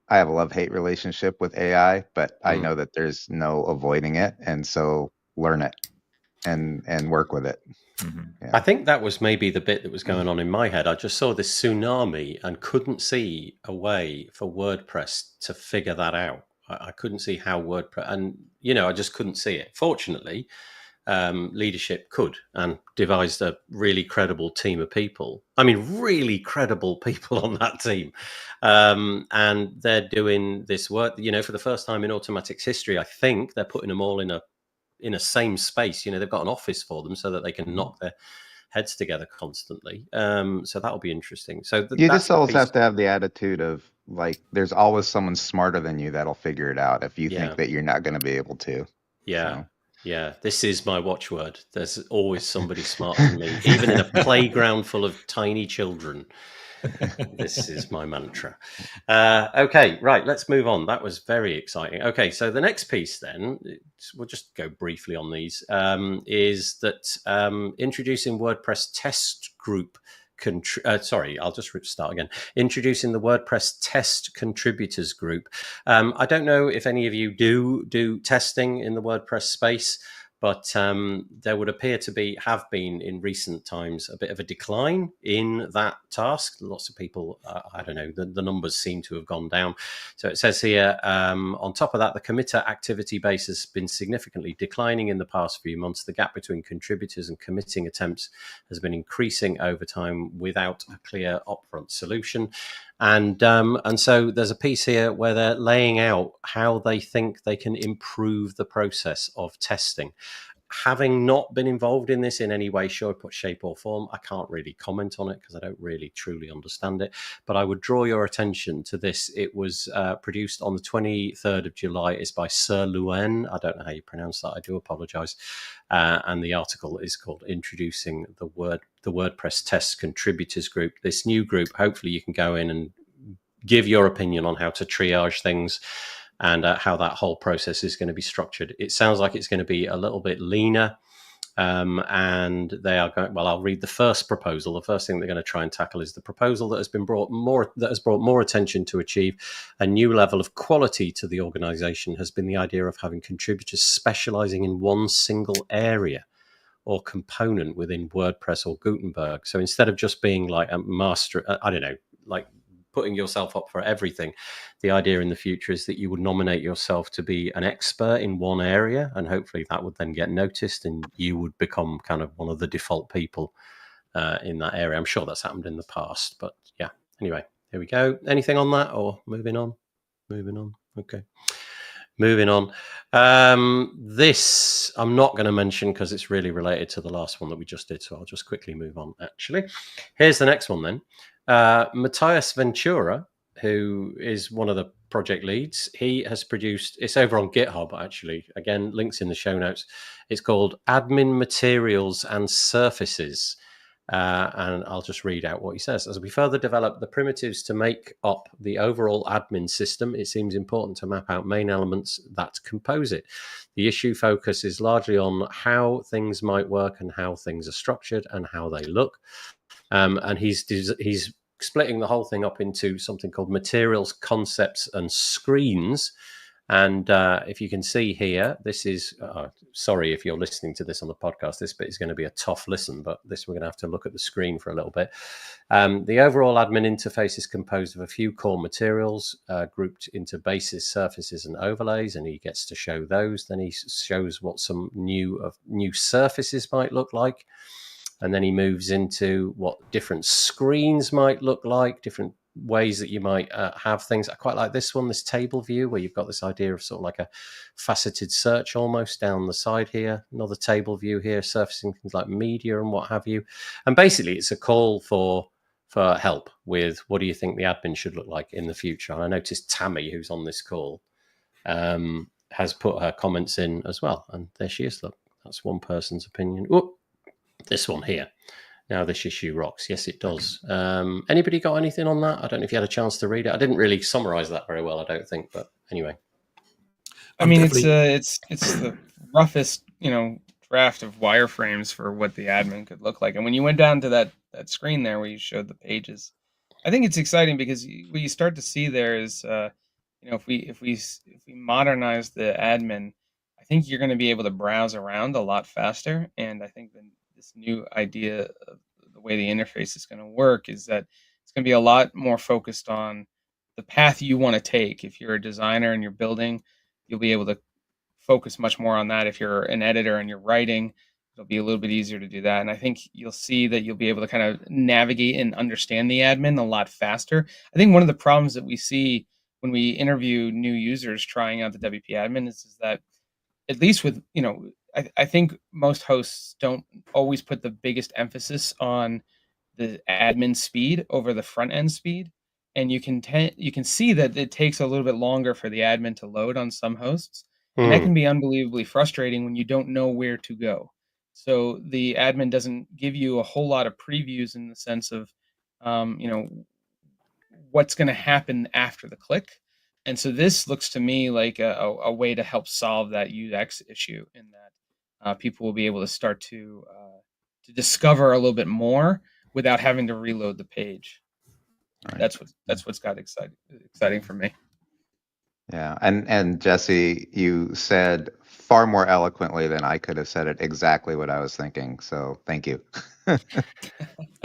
I have a love-hate relationship with AI, but I know that there's no avoiding it, and so learn it and work with it. Mm-hmm. Yeah. I think that was maybe the bit that was going on in my head. I just saw this tsunami and couldn't see a way for WordPress to figure that out. I couldn't see how WordPress, and I just couldn't see it. Fortunately, leadership could, and devised a really credible team of people. I mean, really credible people on that team. And they're doing this work, for the first time in Automatic's history. I think they're putting them all in a same space. They've got an office for them so that they can knock their heads together constantly. So that'll be interesting. So you just always have to have the attitude of like, there's always someone smarter than you that'll figure it out if you think that you're not going to be able to. Yeah. So. Yeah, this is my watchword. There's always somebody smarter than me, even in a playground full of tiny children. This is my mantra. Okay, right, let's move on. That was very exciting. Okay, so the next piece then, we'll just go briefly on these, is that introducing WordPress test group. I'll just start again. Introducing the WordPress test contributors group. I don't know if any of you do testing in the WordPress space, but there would appear to have been in recent times a bit of a decline in that task. Lots of people, I don't know, the numbers seem to have gone down. So it says here, on top of that, the committer activity base has been significantly declining in the past few months. The gap between contributors and committing attempts has been increasing over time without a clear upfront solution. And so there's a piece here where they're laying out how they think they can improve the process of testing. Having not been involved in this in any way, shape or form, I can't really comment on it because I don't really truly understand it. But I would draw your attention to this. It was produced on the 23rd of July. It's by Sir Luen. I don't know how you pronounce that. I do apologize. And the article is called Introducing the WordPress Test Contributors Group. This new group, hopefully you can go in and give your opinion on how to triage things and how that whole process is going to be structured. It sounds like it's going to be a little bit leaner. And they are going, well, I'll read the first proposal. The first thing they're going to try and tackle is the proposal that has brought more attention to achieve a new level of quality to the organization has been the idea of having contributors specializing in one single area or component within WordPress or Gutenberg. So instead of just being like a master, I don't know, like putting yourself up for everything. The idea in the future is that you would nominate yourself to be an expert in one area, and hopefully that would then get noticed, and you would become kind of one of the default people in that area. I'm sure that's happened in the past, but yeah. Anyway, here we go. Anything on that, or moving on? Okay. Moving on. This I'm not going to mention because it's really related to the last one that we just did. So I'll just quickly move on, actually. Here's the next one then. Matthias Ventura, who is one of the project leads, he has produced, it's over on GitHub, actually. Again, links in the show notes. It's called Admin Materials and Surfaces. And I'll just read out what he says. As we further develop the primitives to make up the overall admin system, it seems important to map out main elements that compose it. The issue focus is largely on how things might work and how things are structured and how they look. And he's splitting the whole thing up into something called materials, concepts, and screens. And if you can see here, this is, sorry if you're listening to this on the podcast, this bit is going to be a tough listen, but this we're going to have to look at the screen for a little bit. The overall admin interface is composed of a few core materials grouped into bases, surfaces, and overlays, and he gets to show those. Then he shows what some new surfaces might look like. And then he moves into what different screens might look like, different ways that you might have things. I quite like this one, this table view, where you've got this idea of sort of like a faceted search almost down the side here. Another table view here, surfacing things like media and what have you. And basically, it's a call for help with what do you think the admin should look like in the future. And I noticed Tammy, who's on this call, has put her comments in as well. And there she is. Look, that's one person's opinion. Whoop, this one here. Now this issue rocks. Yes, it does. Anybody got anything on that? I don't know if you had a chance to read it. I didn't really summarize that very well, I don't think. But anyway, I mean, it's the roughest, draft of wireframes for what the admin could look like. And when you went down to that screen there where you showed the pages, I think it's exciting because what you start to see there is, if we modernize the admin, I think you're going to be able to browse around a lot faster. And I think this new idea of the way the interface is going to work is that it's going to be a lot more focused on the path you want to take. If you're a designer and you're building, you'll be able to focus much more on that. If you're an editor and you're writing, it'll be a little bit easier to do that. And I think you'll see that you'll be able to kind of navigate and understand the admin a lot faster. I think one of the problems that we see when we interview new users trying out the WP admin is that, at least with, I think most hosts don't always put the biggest emphasis on the admin speed over the front end speed. And you can see that it takes a little bit longer for the admin to load on some hosts. And that can be unbelievably frustrating when you don't know where to go. So the admin doesn't give you a whole lot of previews in the sense of, what's going to happen after the click. And so this looks to me like a way to help solve that UX issue, in that people will be able to start to discover a little bit more without having to reload the page. Right. That's what's got exciting for me. Yeah, and Jesse, you said far more eloquently than I could have said it exactly what I was thinking. So thank you.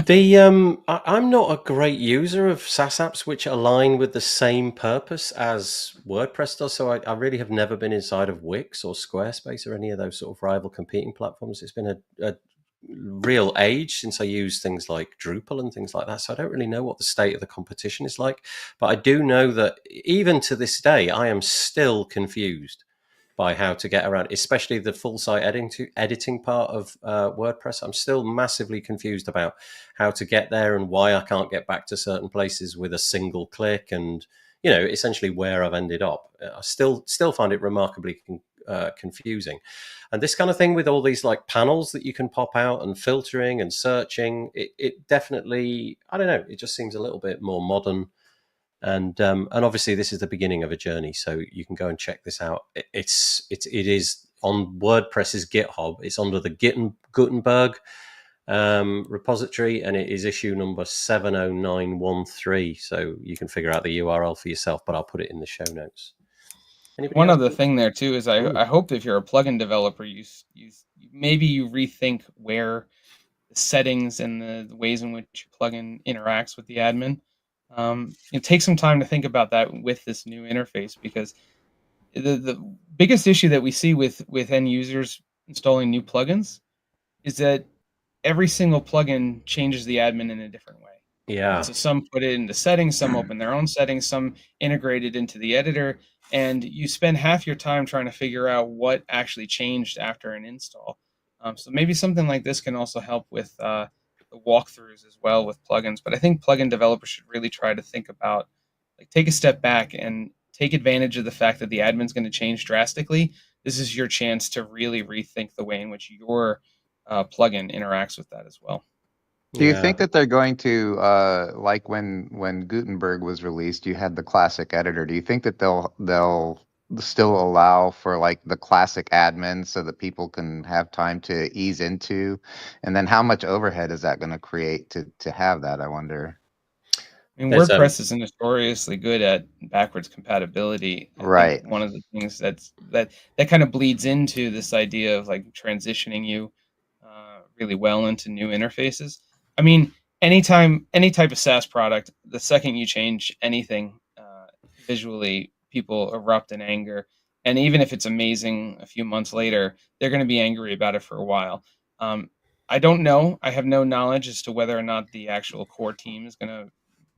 I'm not a great user of SaaS apps which align with the same purpose as WordPress does. So I really have never been inside of Wix or Squarespace or any of those sort of rival competing platforms. It's been a real age since I used things like Drupal and things like that. So I don't really know what the state of the competition is like. But I do know that even to this day, I am still confused by how to get around, especially the full site editing part of WordPress. I'm still massively confused about how to get there and why I can't get back to certain places with a single click, and essentially where I've ended up. I still find it remarkably confusing. And this kind of thing with all these like panels that you can pop out and filtering and searching, it definitely, I don't know, it just seems a little bit more modern. And obviously this is the beginning of a journey, so you can go and check this out. It is on WordPress's GitHub. It's under the Gutenberg repository, and it is issue number 70913. So you can figure out the URL for yourself, but I'll put it in the show notes. One other thing there too is I hope if you're a plugin developer, you rethink where the settings and the ways in which your plugin interacts with the admin. Take some time to think about that with this new interface, because the biggest issue that we see with end users installing new plugins is that every single plugin changes the admin in a different way. Yeah. So some put it into settings, some open their own settings, some integrate it into the editor, and you spend half your time trying to figure out what actually changed after an install. So maybe something like this can also help with the walkthroughs as well with plugins. But I think plugin developers should really try to think about, like, take a step back and take advantage of the fact that the admin's going to change drastically. This is your chance to really rethink the way in which your plugin interacts with that as well. Do you think that they're going to, like when Gutenberg was released, you had the classic editor. Do you think that they'll still allow for like the classic admin so that people can have time to ease into? And then how much overhead is that going to create to have that, I wonder? I mean, WordPress is notoriously good at backwards compatibility. I think one of the things that kind of bleeds into this idea of like transitioning you really well into new interfaces. I mean, any type of SaaS product, the second you change anything visually, people erupt in anger. And even if it's amazing a few months later, they're going to be angry about it for a while. I don't know. I have no knowledge as to whether or not the actual core team is going to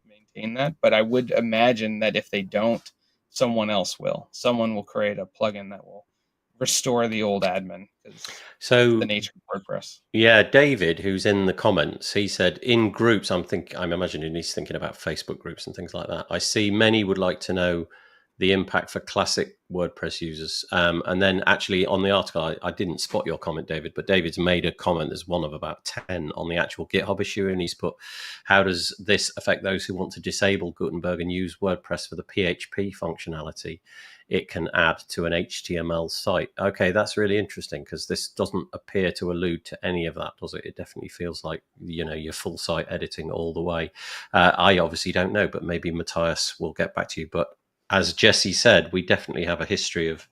maintain that, but I would imagine that if they don't, someone else will. Someone will create a plugin that will restore the old admin, because the nature of WordPress. Yeah, David, who's in the comments, he said in groups, I'm imagining he's thinking about Facebook groups and things like that. I see many would like to know the impact for classic WordPress users. And then actually on the article, I didn't spot your comment, David, but David's made a comment as one of about 10 on the actual GitHub issue. And he's put, how does this affect those who want to disable Gutenberg and use WordPress for the PHP functionality it can add to an HTML site? Okay, that's really interesting, because this doesn't appear to allude to any of that, does it? It definitely feels like, your full site editing all the way. I obviously don't know, but maybe Matthias will get back to you. But as Jesse said, we definitely have a history of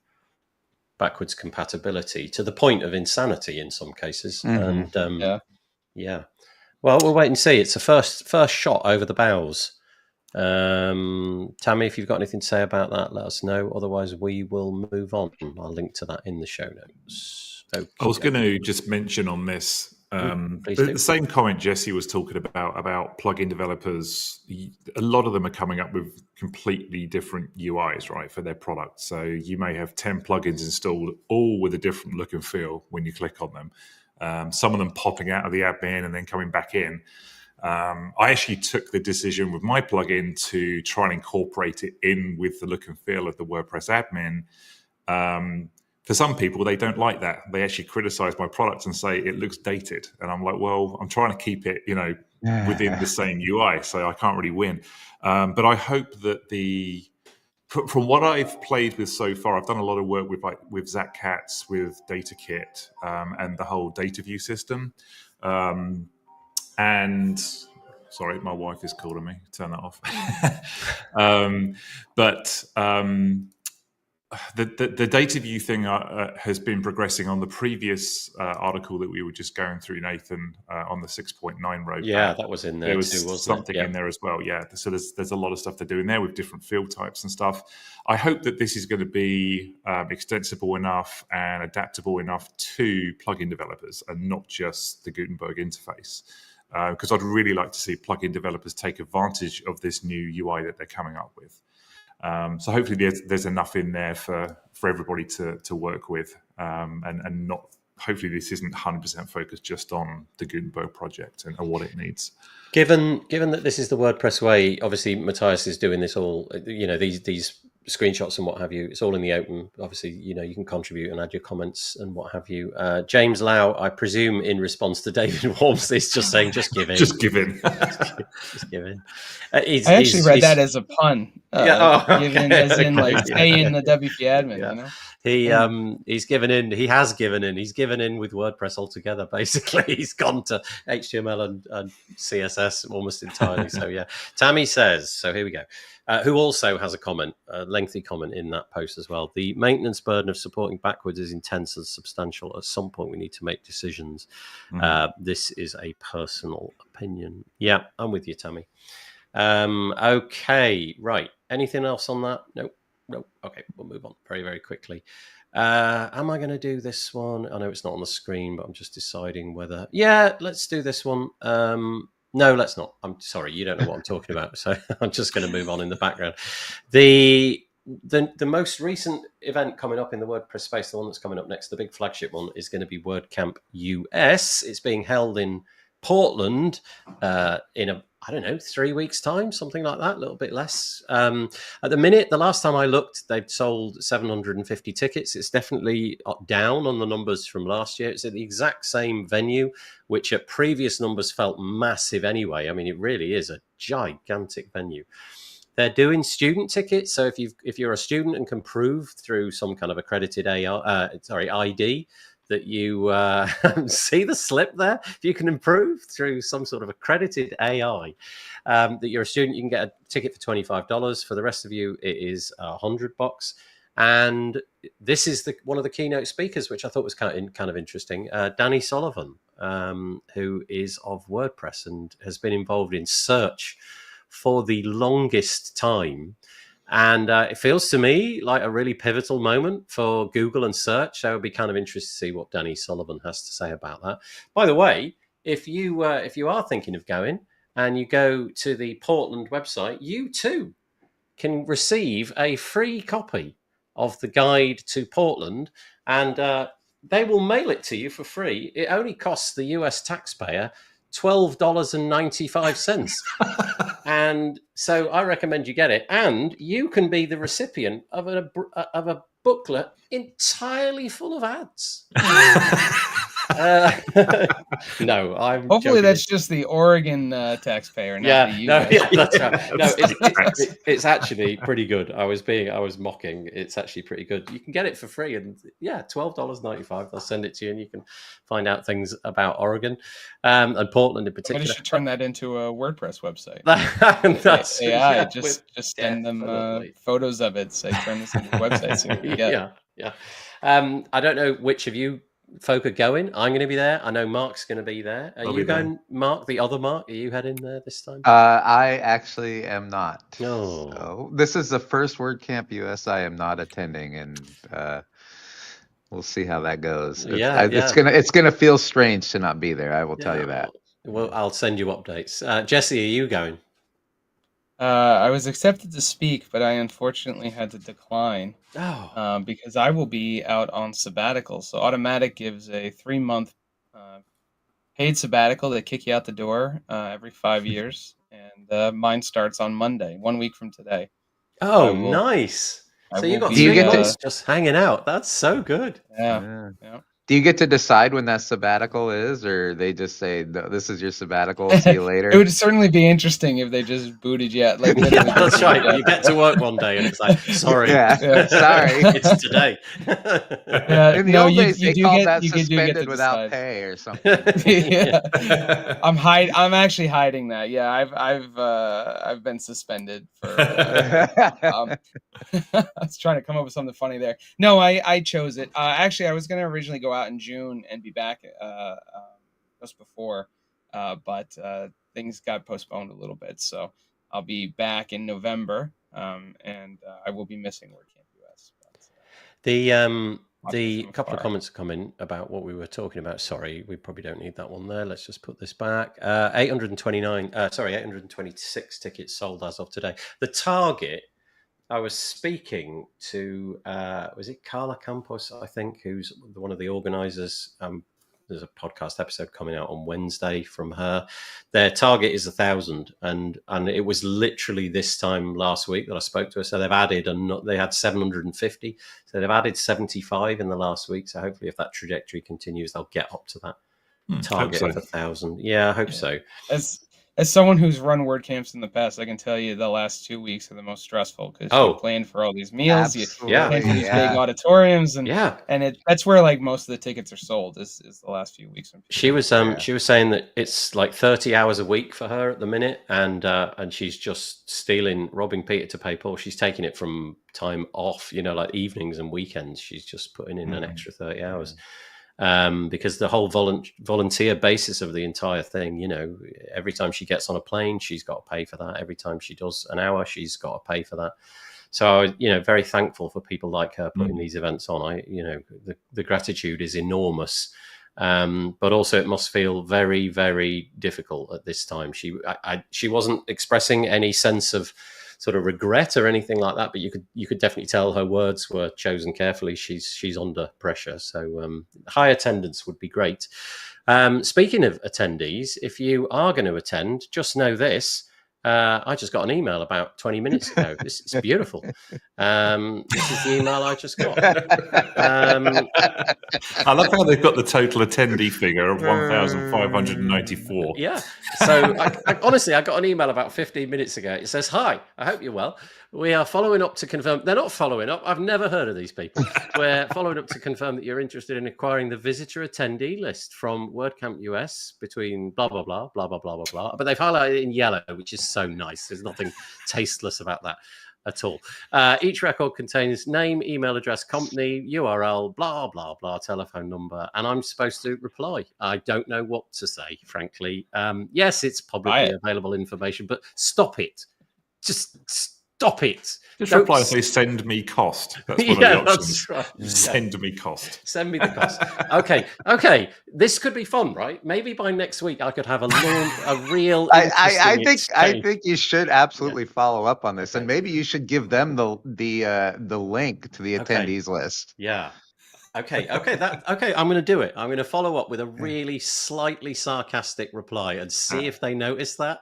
backwards compatibility to the point of insanity in some cases. Mm-hmm. And yeah. Well, we'll wait and see. It's a first shot over the bows. Tammy, if you've got anything to say about that, let us know. Otherwise, we will move on. I'll link to that in the show notes. Okay. I was going to just mention on this, the same comment Jesse was talking about plugin developers. A lot of them are coming up with completely different UIs, right, for their products. So you may have 10 plugins installed, all with a different look and feel when you click on them. Some of them popping out of the admin and then coming back in. I actually took the decision with my plugin to try and incorporate it in with the look and feel of the WordPress admin. For some people, they don't like that. They actually criticize my product and say it looks dated. And I'm like, well, I'm trying to keep it, within the same UI, so I can't really win. But I hope that from what I've played with so far, I've done a lot of work with Zach Katz, with DataKit, and the whole data view system. And sorry, my wife is calling me. Turn that off. The data view thing has been progressing on the previous article that we were just going through, Nathan, on the 6.9 roadmap. Yeah, that was in there. There was too, wasn't something it? in there as well. Yeah, so there's a lot of stuff to do in there with different field types and stuff. I hope that this is going to be extensible enough and adaptable enough to plugin developers and not just the Gutenberg interface. Because I'd really like to see plugin developers take advantage of this new UI that they're coming up with. So hopefully there's enough in there for everybody to work with, and not, hopefully this isn't 100% focused just on the Gutenberg project and what it needs. Given that this is the WordPress way, obviously Matthias is doing this all, these screenshots and what have you, it's all in the open. Obviously, you can contribute and add your comments and what have you. James Lau, I presume in response to David Wormsley's just saying, just give in. Just give in. Just give in. I actually read that as a pun. Give in as in like stay in the WP admin, He's given in. He has given in. He's given in with WordPress altogether. Basically, he's gone to HTML and CSS almost entirely. So yeah, Tammy says. So here we go. Who also has a lengthy comment in that post as well. The maintenance burden of supporting backwards is intense and substantial. At some point, we need to make decisions. This is a personal opinion. Yeah, I'm with you, Tammy. Okay, right. Anything else on that? Nope. Okay, we'll move on very, very quickly. Am I going to do this one? I know it's not on the screen, but I'm just deciding whether... Yeah, let's do this one. No, let's not. I'm sorry, you don't know what I'm talking about, so I'm just going to move on in the background. The most recent event coming up in the WordPress space, the one that's coming up next, the big flagship one, is going to be WordCamp US. It's being held in Portland in 3 weeks' time, something like that, a little bit less. At the minute, the last time I looked, they'd sold 750 tickets. It's definitely down on the numbers from last year. It's at the exact same venue, which at previous numbers felt massive anyway. I mean, it really is a gigantic venue. They're doing student tickets, so if you're a student and can prove through some kind of accredited ID that you see the slip there, if you can improve through some sort of accredited AI that you're a student, you can get a ticket for $25. For the rest of you, it is $100. And this is one of the keynote speakers, which I thought was kind of interesting, Danny Sullivan, who is of WordPress and has been involved in search for the longest time. And it feels to me like a really pivotal moment for Google and search. So it would be kind of interesting to see what Danny Sullivan has to say about that. By the way, if you are thinking of going and you go to the Portland website, you too can receive a free copy of the guide to Portland, and they will mail it to you for free. It only costs the US taxpayer $12.95. And so I recommend you get it. And you can be the recipient of a booklet entirely full of ads. No, I'm hopefully joking. That's just the Oregon taxpayer, not the US. Yeah, that's right. No, it's actually pretty good. I was mocking. It's actually pretty good. You can get it for free, and $12.95. They'll send it to you, and you can find out things about Oregon and Portland in particular. I should turn that into a WordPress website. That's AI, just send them photos of it. Say, turn this into a website. See what you get. Yeah. I don't know which of you folk are going. I'm going to be there. I know Marc's going to be there. Are you going, Marc? The other Marc? Are you heading there this time? I actually am not. Oh. So this is the first WordCamp US I am not attending, and we'll see how that goes. It's gonna feel strange to not be there. I will tell you that. Well, I'll send you updates. Jesse, are you going? I was accepted to speak, but I unfortunately had to decline because I will be out on sabbatical. So Automatic gives a 3-month paid sabbatical. They kick you out the door every 5 years, and mine starts on Monday, 1 week from today. Oh, nice! So you got 3 months just hanging out. That's so good. Yeah. Do you get to decide when that sabbatical is, or they just say, no, this is your sabbatical, see you later? It would certainly be interesting if they just booted you out. Like, that's right. You get to work one day and it's like, sorry. Sorry. It's today. In the old days, they called that suspended without pay or something. I'm actually hiding that. Yeah, I've been suspended for I was trying to come up with something funny there. No, I chose it. Actually, I was going to originally go out in June and be back just before, but things got postponed a little bit, so I'll be back in November, and I will be missing WordCamp US. But, the couple of comments come in about what we were talking about. Sorry, we probably don't need that one there. Let's just put this back. 826 tickets sold as of today. The target. I was speaking to, was it Carla Campos, I think, who's one of the organizers. There's a podcast episode coming out on Wednesday from her. Their target is 1,000. And it was literally this time last week that I spoke to her. So they've added, they had 750. So they've added 75 in the last week. So hopefully if that trajectory continues, they'll get up to that target of 1,000. Yeah, I hope so. As someone who's run WordCamps in the past, I can tell you the last 2 weeks are the most stressful because you plan for all these meals, you plan for these big auditoriums, and that's where like most of the tickets are sold. Is the last few weeks. She was saying that it's like 30 hours a week for her at the minute, and she's just robbing Peter to pay Paul. She's taking it from time off, like evenings and weekends. She's just putting in an extra 30 hours. because the whole volunteer basis of the entire thing, you know, every time she gets on a plane, she's got to pay for that. Every time she does an hour, she's got to pay for that. So, you know, very thankful for people like her putting these events on. You know, the gratitude is enormous. But also it must feel very, very difficult at this time. She wasn't expressing any sense of sort of regret or anything like that, but you could definitely tell her words were chosen carefully. She's under pressure. So high attendance would be great. Speaking of attendees, if you are going to attend, just know this. I just got an email about 20 minutes ago. It's beautiful. This is the email I just got. I love how they've got the total attendee figure of 1,594. Yeah. So honestly, I got an email about 15 minutes ago. It says, "Hi, I hope you're well. We are following up to confirm." They're not following up. I've never heard of these people. We're following up to confirm that you're interested in acquiring the visitor attendee list from WordCamp US between blah, blah, blah, blah, blah, blah, blah, blah. But they've highlighted it in yellow, which is so nice. There's nothing tasteless about that at all. Each record contains name, email address, company, URL, blah, blah, blah, telephone number. And I'm supposed to reply. I don't know what to say, frankly. Yes, it's publicly available information, but stop it. Just stop it. Just reply and say, "Send me cost." That's one of the options. That's right. Send me cost. Send me the cost. Okay. This could be fun, right? Maybe by next week I could have a real. I think you should absolutely follow up on this, and maybe you should give them the link to the attendees list. Yeah. Okay. I'm going to do it. I'm going to follow up with a really slightly sarcastic reply and see if they notice that.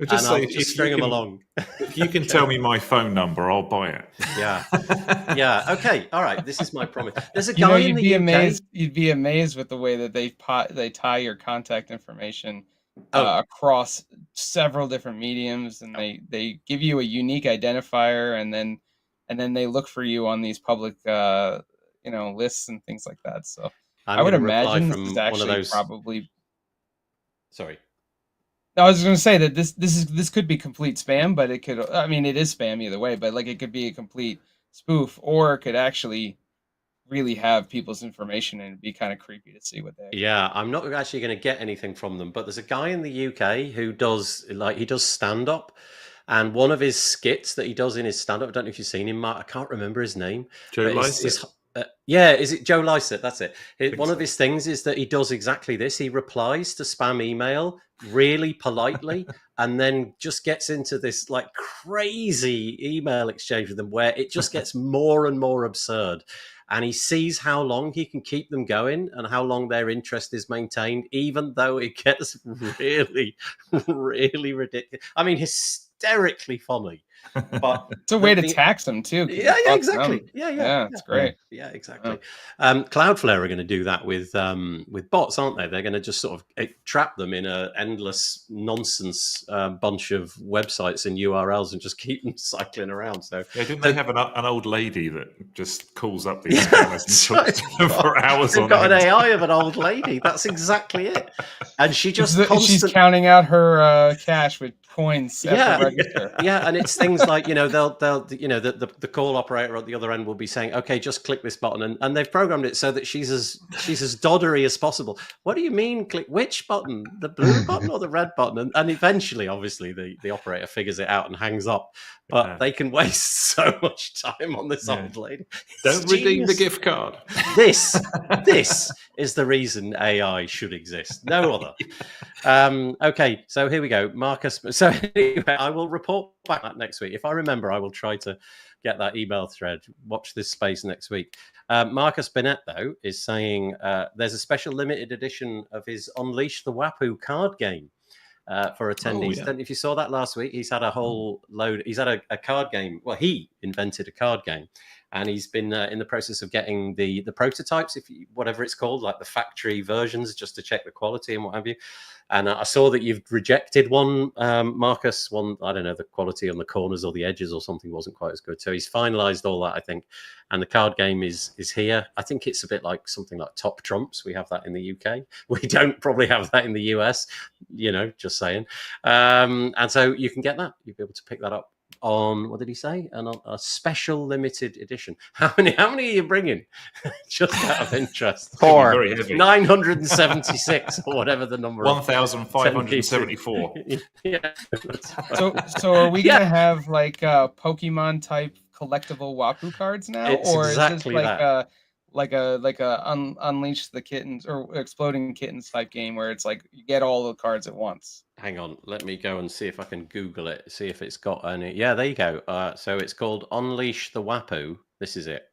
Just I'll just string them along. If you can tell me my phone number, I'll buy it. Yeah. Okay. All right. This is my promise. There's a guy in the UK. You'd be amazed with the way that they tie your contact information across several different mediums, and they give you a unique identifier, and then they look for you on these public lists and things like that. So I would imagine this is actually probably. Sorry. I was going to say that this could be complete spam, but it could. I mean, it is spam either way. But like, it could be a complete spoof, or it could actually really have people's information, and it'd be kind of creepy to see what they. Yeah, I'm not actually going to get anything from them, but there's a guy in the UK who does stand up. And one of his skits that he does in his stand-up, I don't know if you've seen him, Marc. I can't remember his name. Joe Lycett. Is it Joe Lycett? That's it. One of his things is that he does exactly this. He replies to spam email really politely, and then just gets into this like crazy email exchange with them where it just gets more and more absurd. And he sees how long he can keep them going and how long their interest is maintained, even though it gets really, really ridiculous. I mean, hysterically funny. But it's a way to tax them too. Yeah, exactly. Yeah, it's great. Yeah, exactly. Cloudflare are going to do that with bots, aren't they? They're going to just sort of trap them in an endless nonsense bunch of websites and URLs and just keep them cycling around. So didn't they have an old lady that just calls up these scammers and talks to them for hours? They've got an AI of an old lady. That's exactly it. And she just she's counting out her cash with coins at the register. Yeah, and it's things like, they'll the call operator at the other end will be saying, "Okay, just click this button," and they've programmed it so that she's as doddery as possible. What do you mean click which button? The blue button or the red button? And eventually, obviously, the operator figures it out and hangs up. But they can waste so much time on this old lady. Don't redeem the gift card. This is the reason AI should exist. No other. Okay, so here we go. Marcus. So anyway, I will report back that next week. If I remember, I will try to get that email thread. Watch this space next week. Marcus Bennett, though, is saying there's a special limited edition of his Unleash the Wapoo card game. For attendees. I don't know if you saw that last week. He's had a whole load. He's had a card game. Well, he invented a card game, and he's been in the process of getting the prototypes, whatever it's called, like the factory versions, just to check the quality and what have you. And I saw that you've rejected one, Marcus. One, I don't know, the quality on the corners or the edges or something wasn't quite as good. So he's finalized all that, I think. And the card game is here. I think it's a bit like something like Top Trumps. We have that in the UK. We don't probably have that in the US, just saying. And so you can get that. You'll be able to pick that up on, what did he say? A special limited edition. How many are you bringing? Just out of interest. 4. Very heavy. 976 or whatever the number. 1,574. Yeah. So are we gonna have like Pokemon type collectible Wapu cards now, or exactly is this like a Unleash the Kittens or Exploding Kittens type game where it's like you get all the cards at once? Hang on, let me go and see if I can Google it, see if it's got any. Yeah, there you go. So it's called Unleash the Wapu. This is it.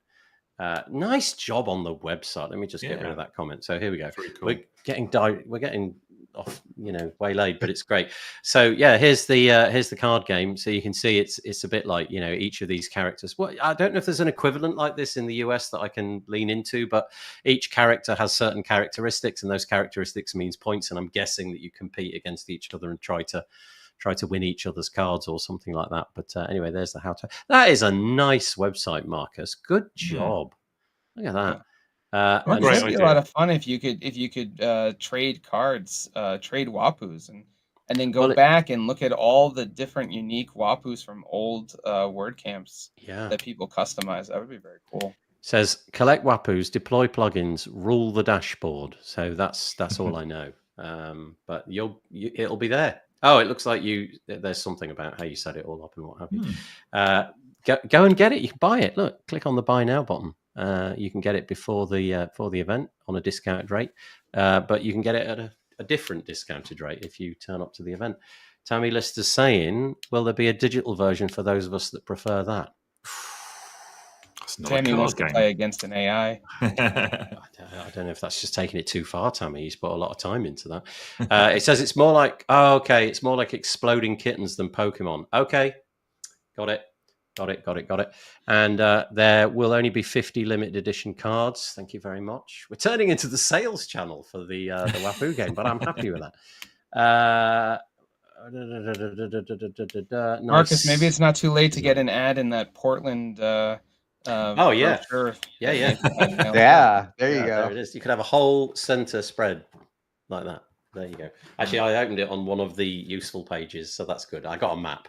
Nice job on the website. Let me just get rid of that comment. So here we go. Cool. We're getting off, waylaid, but it's great. So yeah, here's the card game. So you can see it's a bit like, each of these characters. Well, I don't know if there's an equivalent like this in the US that I can lean into, but each character has certain characteristics, and those characteristics means points. And I'm guessing that you compete against each other and try to win each other's cards or something like that. But anyway, there's the how to. That is a nice website, Marcus. Good job. Look at that. It would be a lot of fun if you could trade cards, trade Wapus, and then go back and look at all the different unique Wapus from old WordCamps that people customize. That would be very cool. Says collect Wapus, deploy plugins, rule the dashboard. So that's all I know. But it'll be there. Oh, it looks like there's something about how you set it all up and what have you. Go and get it. You can buy it. Look, click on the buy now button. You can get it before the event on a discounted rate, but you can get it at a different discounted rate if you turn up to the event. Tammy Lister's saying, will there be a digital version for those of us that prefer that? Tammy wants to play against an AI. I don't know if that's just taking it too far, Tammy. He's put a lot of time into that. It says it's more like, it's more like Exploding Kittens than Pokemon. Okay, got it. And there will only be 50 limited edition cards. Thank you very much. We're turning into the sales channel for the Wapu game, but I'm happy with that. Nice. Marcus, maybe it's not too late to get an ad in that Portland. Brochure. Yeah. There you go. There it is. You could have a whole center spread like that. There you go. Actually, I opened it on one of the useful pages, so that's good. I got a map.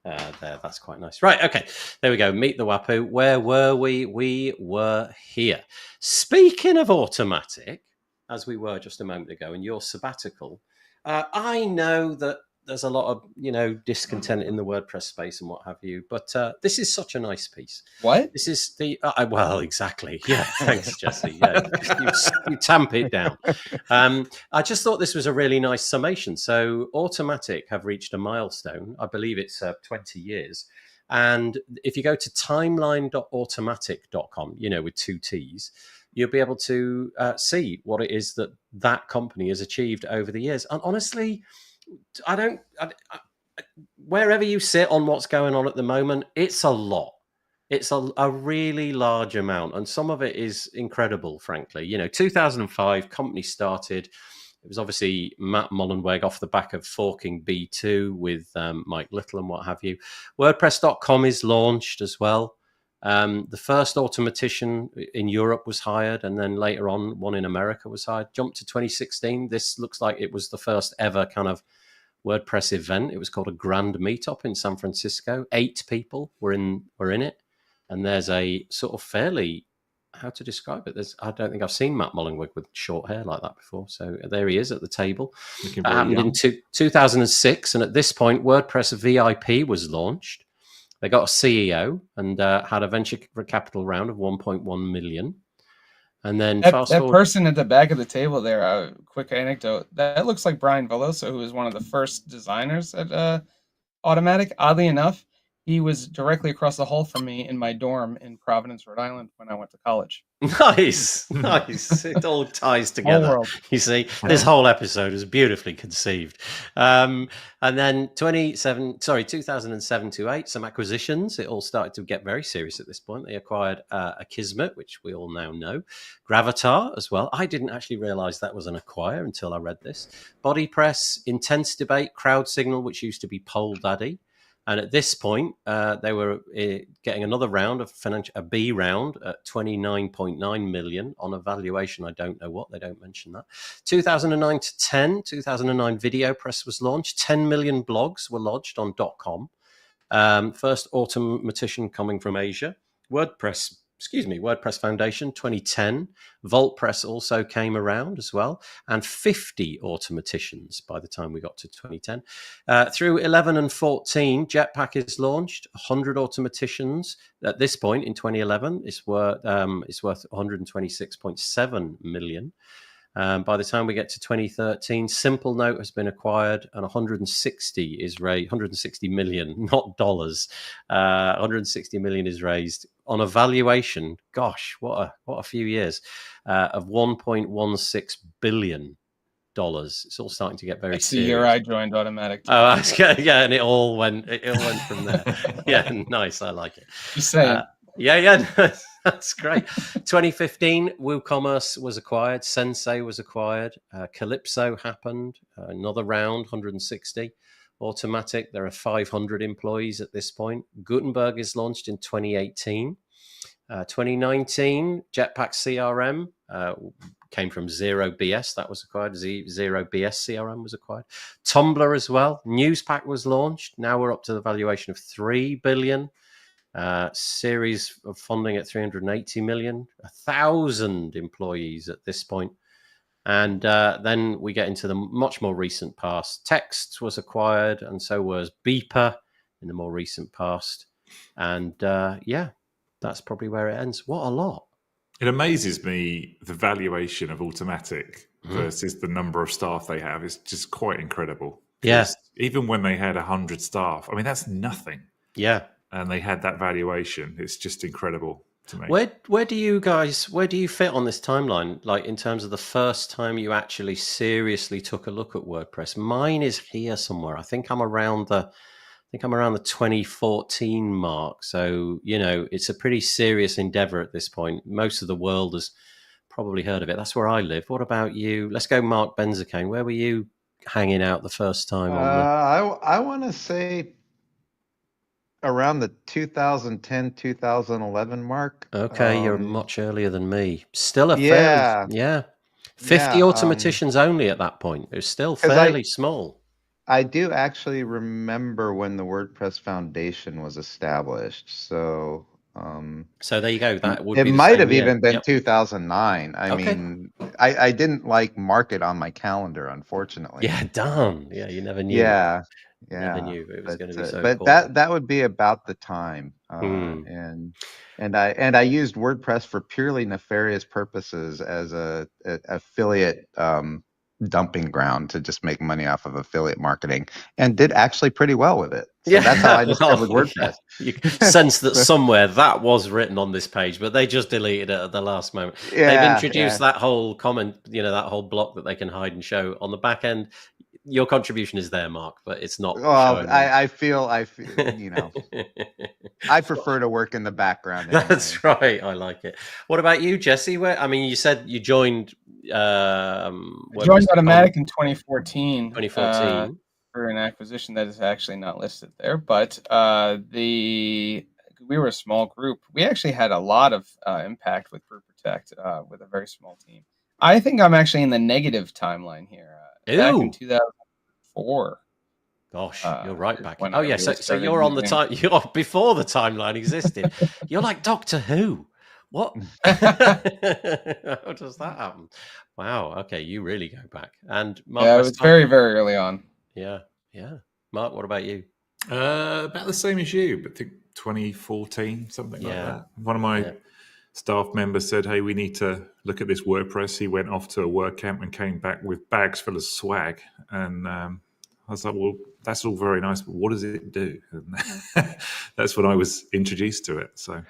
There, that's quite nice. Right, okay, there we go. Meet the Wapu. Where were we? We were here. Speaking of automatic, as we were just a moment ago, in your sabbatical, I know that there's a lot of discontent in the WordPress space and what have you, but this is such a nice piece. What? This is the well, exactly. Yeah, thanks, Jesse. Yeah, you tamp it down. I just thought this was a really nice summation. So Automatic have reached a milestone. I believe it's 20 years. And if you go to timeline.automatic.com, with 2 T's, you'll be able to see what it is that company has achieved over the years. And honestly, wherever you sit on what's going on at the moment, it's a lot. It's a really large amount, and some of it is incredible, frankly. 2005, company started. It was obviously Matt Mullenweg off the back of forking B2 with Mike Little and what have you. WordPress.com is launched as well. The first automatician in Europe was hired, and then later on, one in America was hired. Jumped to 2016. This looks like it was the first ever kind of WordPress event. It was called a Grand Meetup in San Francisco. 8 people were in it, and there's a sort of fairly, how to describe it? I don't think I've seen Matt Mullenweg with short hair like that before. So there he is at the table. That happened in 2006, and at this point, WordPress VIP was launched. They got a CEO and had a venture capital round of 1.1 million. And then that person at the back of the table there, quick anecdote, that looks like Brian Veloso, who was one of the first designers at Automatic. Oddly enough, he was directly across the hall from me in my dorm in Providence, Rhode Island, when I went to college. Nice. It all ties together. You see, this whole episode is beautifully conceived. And then 2007 to 8, some acquisitions. It all started to get very serious at this point. They acquired Akismet, which we all now know. Gravatar as well. I didn't actually realize that was an acquire until I read this. BodyPress, Intense Debate, Crowd Signal, which used to be Pole Daddy. And at this point, they were getting another round of a B round at 29.9 million on a valuation. I don't know what, they don't mention that. 2009 to 10, 2009 Video Press was launched. 10 million blogs were lodged on .com. First automatician coming from Asia. WordPress Foundation 2010. VaultPress also came around as well, and 50 automaticians by the time we got to 2010. Through 11 and 14, Jetpack is launched. 100 automaticians at this point in 2011. It's worth 126.7 million. By the time we get to 2013, Simple Note has been acquired, and 160 is raised. 160 million, not dollars. 160 million is raised on a valuation. Gosh, what a few years of 1.16 billion dollars. It's all starting to get very. It's serious. the year I joined Automatic. Oh, yeah, and it all went from there. Yeah, nice. I like it. Just saying. Yeah, that's great. 2015, WooCommerce was acquired. Sensei was acquired. Calypso happened. Another round, 160. Automatic, there are 500 employees at this point. Gutenberg is launched in 2018. 2019, Jetpack CRM came from Zero BS. That was acquired. Zero BS CRM was acquired. Tumblr as well. Newspack was launched. Now we're up to the valuation of 3 billion. Series of funding at 380 million, 1,000 employees at this point. And then we get into the much more recent past. Text was acquired, and so was Beeper in the more recent past. And that's probably where it ends. What a lot. It amazes me the valuation of Automatic versus the number of staff they have. It's just quite incredible. Yes. Yeah. Even when they had 100 staff, I mean, that's nothing. Yeah. And they had that valuation. It's just incredible to me. Where do you fit on this timeline? Like in terms of the first time you actually seriously took a look at WordPress? Mine is here somewhere. I think I'm around the 2014 mark. So, it's a pretty serious endeavor at this point. Most of the world has probably heard of it. That's where I live. What about you? Let's go Marc Benzakein. Where were you hanging out the first time? I want to say around the 2010, 2011 mark. Okay, you're much earlier than me. Still a fairly, 50 automaticians only at that point. It was still fairly small. I do actually remember when the WordPress Foundation was established. So there you go. That would it might have even been 2009. I mean, I didn't mark it on my calendar, unfortunately. Yeah, darn. Yeah, you never knew. Yeah. Never knew it was going to be so. But important. that would be about the time. And I used WordPress for purely nefarious purposes as a affiliate dumping ground to just make money off of affiliate marketing, and did actually pretty well with it. So that's how I discovered WordPress. You sense that somewhere that was written on this page, but they just deleted it at the last moment. They've introduced that whole comment, that whole block that they can hide and show on the back end. Your contribution is there, Marc, but it's not. Well, I feel, I prefer to work in the background. Anyway. That's right. I like it. What about you, Jesse? You said you joined. I joined Automatic in 2014. 2014 for an acquisition that is actually not listed there, but we were a small group. We actually had a lot of impact with Group Protect with a very small team. I think I'm actually in the negative timeline here. Back in 2004. Gosh, you're right back. Oh yeah, so you're on the time. You're before the timeline existed. You're like Doctor Who. What? How does that happen? Wow. Okay, you really go back. And Marc, it was very, very early on. Yeah. Marc, what about you? About the same as you, but I think 2014, something like that. One of my staff members said, "Hey, we need to look at this WordPress." He went off to a WordCamp and came back with bags full of swag. And I was like, "Well, that's all very nice, but what does it do?" And that's when I was introduced to it. So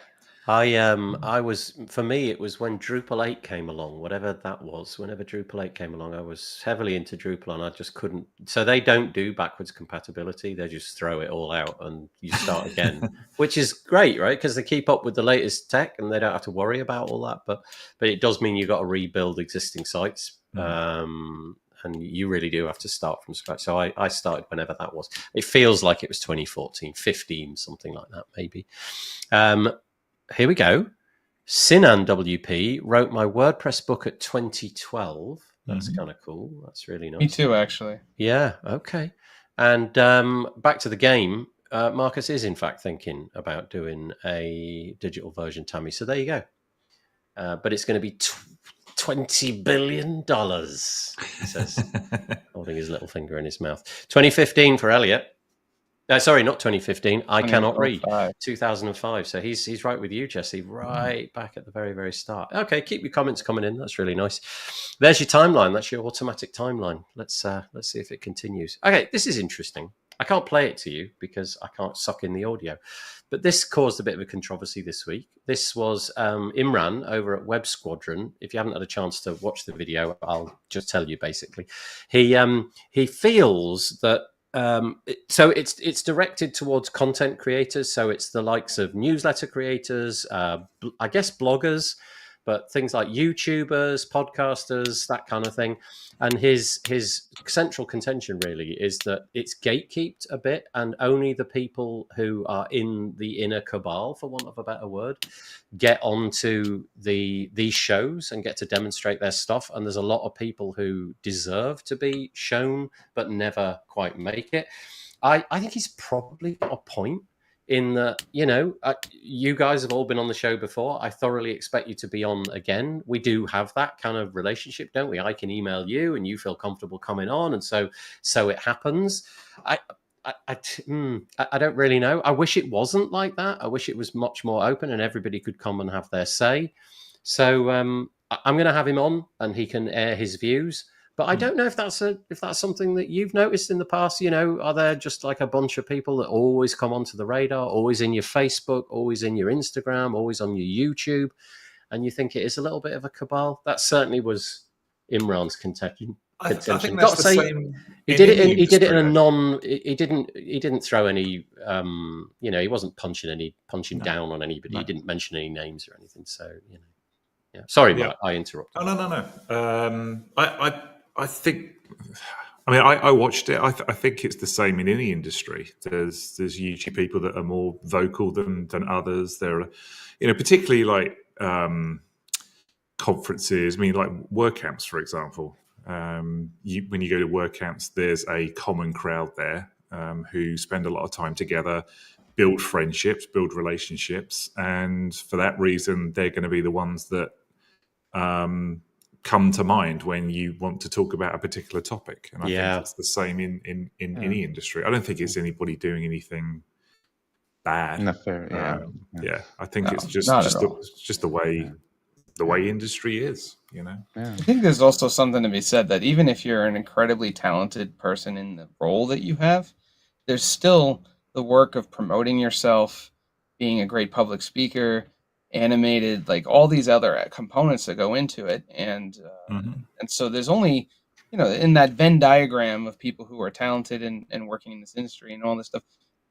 for me, it was when Drupal 8 came along, whatever that was. Whenever Drupal 8 came along, I was heavily into Drupal, and I just couldn't. So they don't do backwards compatibility; they just throw it all out and you start again, which is great, right? Because they keep up with the latest tech and they don't have to worry about all that. But it does mean you've got to rebuild existing sites, and you really do have to start from scratch. So I started whenever that was. It feels like it was 2014, 15, something like that, maybe. Here we go. Sinan WP wrote my WordPress book at 2012. That's kind of cool. That's really nice. Me too, actually. Yeah. Okay. And back to the game. Marcus is in fact thinking about doing a digital version, Tammy. So there you go. But it's going to be $20 billion, he says, holding his little finger in his mouth. 2015 for Elliot. Sorry, not 2015. I cannot read. 2005. So he's right with you, Jesse. Right back at the very, very start. Okay, keep your comments coming in. That's really nice. There's your timeline. That's your automatic timeline. Let's see if it continues. Okay, this is interesting. I can't play it to you because I can't suck in the audio. But this caused a bit of a controversy this week. This was Imran over at Web Squadron. If you haven't had a chance to watch the video, I'll just tell you basically. He feels that so it's directed towards content creators. So it's the likes of newsletter creators, I guess bloggers, but things like YouTubers, podcasters, that kind of thing. And his central contention really is that it's gatekeeped a bit, and only the people who are in the inner cabal, for want of a better word, get onto these shows and get to demonstrate their stuff. And there's a lot of people who deserve to be shown but never quite make it. I think he's probably got a point in that, you guys have all been on the show before. I thoroughly expect you to be on again. We do have that kind of relationship, don't we? I can email you and you feel comfortable coming on. And so it happens. I don't really know. I wish it wasn't like that. I wish it was much more open and everybody could come and have their say. So I'm going to have him on and he can air his views. But I don't know if that's something that you've noticed in the past. Are there just like a bunch of people that always come onto the radar, always in your Facebook, always in your Instagram, always on your YouTube, and you think it is a little bit of a cabal? That certainly was Imran's contention. I think that's the same. He did it in a non. He didn't throw any. He wasn't punching down on anybody. No. He didn't mention any names or anything. So yeah. Sorry, Marc, I interrupted. Oh, no. I think. I mean, I watched it. I think it's the same in any industry. There's usually people that are more vocal than others. There are, particularly like conferences. I mean, like WordCamps, for example. When you go to WordCamps, there's a common crowd there who spend a lot of time together, build friendships, build relationships, and for that reason, they're going to be the ones that come to mind when you want to talk about a particular topic. And I think it's the same in any industry. I don't think it's anybody doing anything bad. Not fair, I think it's just the way industry is, Yeah. I think there's also something to be said that even if you're an incredibly talented person in the role that you have, there's still the work of promoting yourself, being a great public speaker, animated, like all these other components that go into it. And so there's only, in that Venn diagram of people who are talented and working in this industry and all this stuff,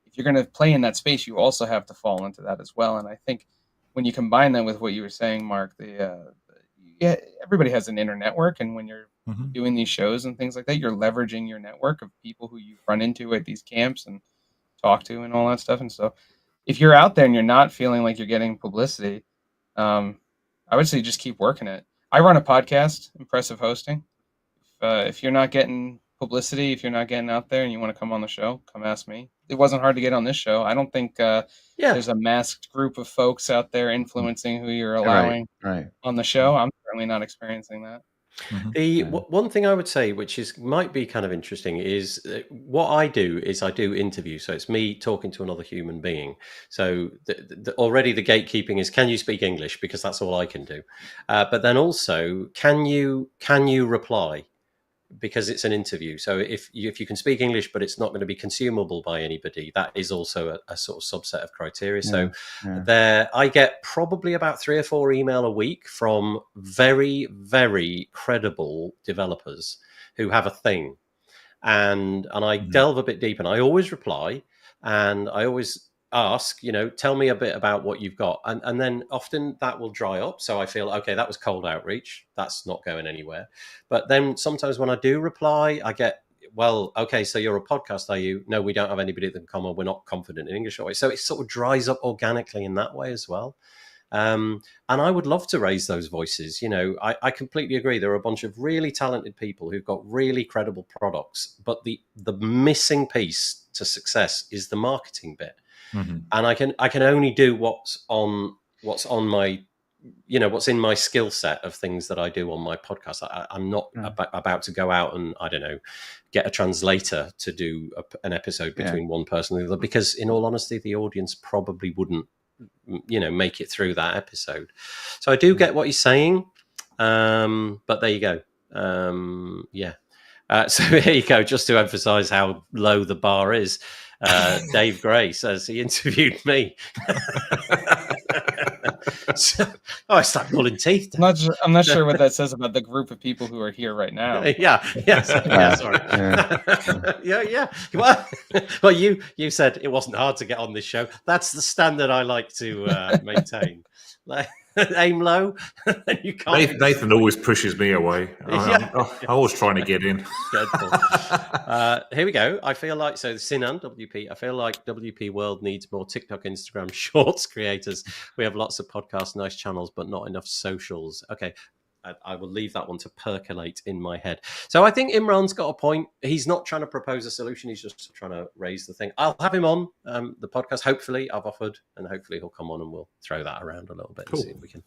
if you're going to play in that space, you also have to fall into that as well. And I think when you combine that with what you were saying, Marc, everybody has an inner network. And when you're doing these shows and things like that, you're leveraging your network of people who you run into at these camps and talk to and all that stuff. And so if you're out there and you're not feeling like you're getting publicity, I would say just keep working it. I run a podcast, Impressive Hosting. If you're not getting publicity, if you're not getting out there and you want to come on the show, come ask me. It wasn't hard to get on this show. I don't think there's a masked group of folks out there influencing who you're allowing on the show. I'm certainly not experiencing that. One thing I would say, which might be kind of interesting, is what I do is I do interviews. So it's me talking to another human being. So already the gatekeeping is, can you speak English? Because that's all I can do. But then also, can you reply? Because it's an interview. So if you can speak English, but it's not going to be consumable by anybody, that is also a sort of subset of criteria. There, I get probably about 3 or 4 email a week from very, very credible developers who have a thing. And I delve a bit deep and I always reply and I always ask, tell me a bit about what you've got. And then often that will dry up. So I feel, okay, that was cold outreach. That's not going anywhere. But then sometimes when I do reply, I get, well, okay, so you're a podcast, are you? No, we don't have anybody that can come on. We're not confident in English. So it sort of dries up organically in that way as well. And I would love to raise those voices. I completely agree. There are a bunch of really talented people who've got really credible products, but the missing piece to success is the marketing bit. Mm-hmm. And I can only do what's on my, what's in my skill set of things that I do on my podcast. I'm not about to go out and, I don't know, get a translator to do an episode between one person and the other, because in all honesty, the audience probably wouldn't, make it through that episode. So I do get what you're saying. But there you go. So here you go. Just to emphasize how low the bar is. Dave Gray says he interviewed me. It's like pulling teeth. I'm not sure what that says about the group of people who are here right now. Sorry. Well, you said it wasn't hard to get on this show. That's the standard I like to maintain. Aim low, and you can't. Nathan always pushes me away. I'm always trying to get in. Here we go. I feel like, so Sin and WP, I feel like WP World needs more TikTok, Instagram Shorts creators. We have lots of podcasts, nice channels, but not enough socials. Okay. I will leave that one to percolate in my head. So I think Imran's got a point. He's not trying to propose a solution. He's just trying to raise the thing. I'll have him on the podcast. Hopefully, I've offered, and hopefully he'll come on and we'll throw that around a little bit and see if we can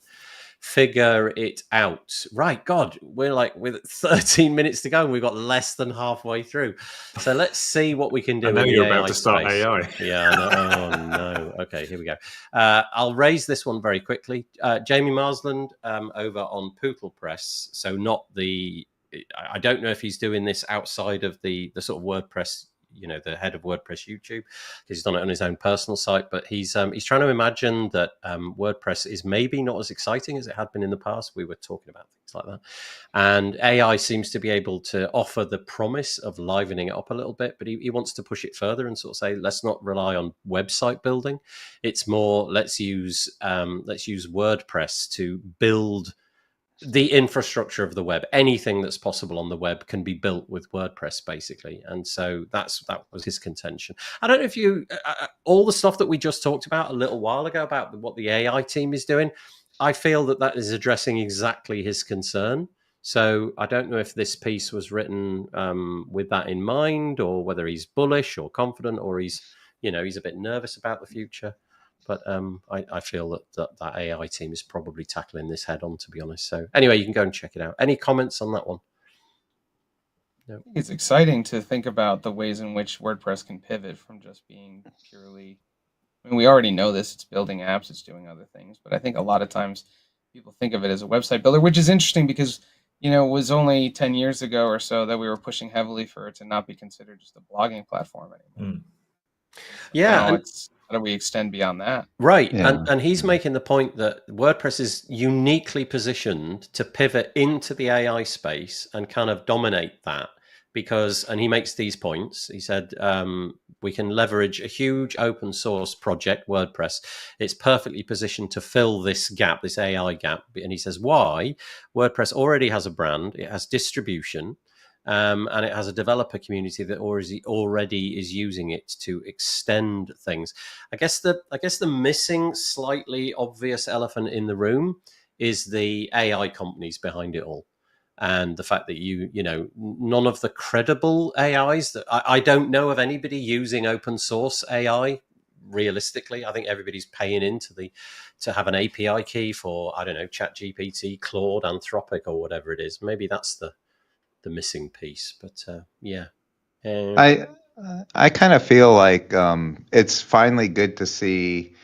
figure it out. Right, God, we're with 13 minutes to go and we've got less than halfway through. So let's see what we can do. I know you're about to start AI. Yeah, I know. Oh, no. Okay, here we go. I'll raise this one very quickly. Jamie Marsland over on Poodle Press. So not I don't know if he's doing this outside of the sort of WordPress, the head of WordPress YouTube, because he's done it on his own personal site, but he's trying to imagine that WordPress is maybe not as exciting as it had been in the past. We were talking about things like that. And AI seems to be able to offer the promise of livening it up a little bit, but he wants to push it further and sort of say, let's not rely on website building. It's more, let's use WordPress to build the infrastructure of the web. Anything that's possible on the web can be built with WordPress, basically. And so that was his contention. I don't know if you all the stuff that we just talked about a little while ago about what the AI team is doing, I feel that is addressing exactly his concern. So I don't know if this piece was written with that in mind, or whether he's bullish or confident, or he's a bit nervous about the future. But I feel that AI team is probably tackling this head on, to be honest. So anyway, you can go and check it out. Any comments on that one? No. It's exciting to think about the ways in which WordPress can pivot from just being purely, we already know this, it's building apps, it's doing other things. But I think a lot of times people think of it as a website builder, which is interesting because, it was only 10 years ago or so that we were pushing heavily for it to not be considered just a blogging platform anymore. Yeah. How do we extend beyond that? Right. Yeah. And he's making the point that WordPress is uniquely positioned to pivot into the AI space and kind of dominate that and he makes these points. He said, we can leverage a huge open source project, WordPress. It's perfectly positioned to fill this gap, this AI gap. And he says, why? WordPress already has a brand. It has distribution. And it has a developer community that already is using it to extend things. I guess the missing, slightly obvious elephant in the room is the AI companies behind it all, and the fact that none of the credible AIs that I don't know of anybody using open source AI. Realistically, I think everybody's paying into to have an API key for, I don't know, ChatGPT, Claude, Anthropic, or whatever it is. Maybe that's the missing piece, but I kind of feel like it's finally good to see.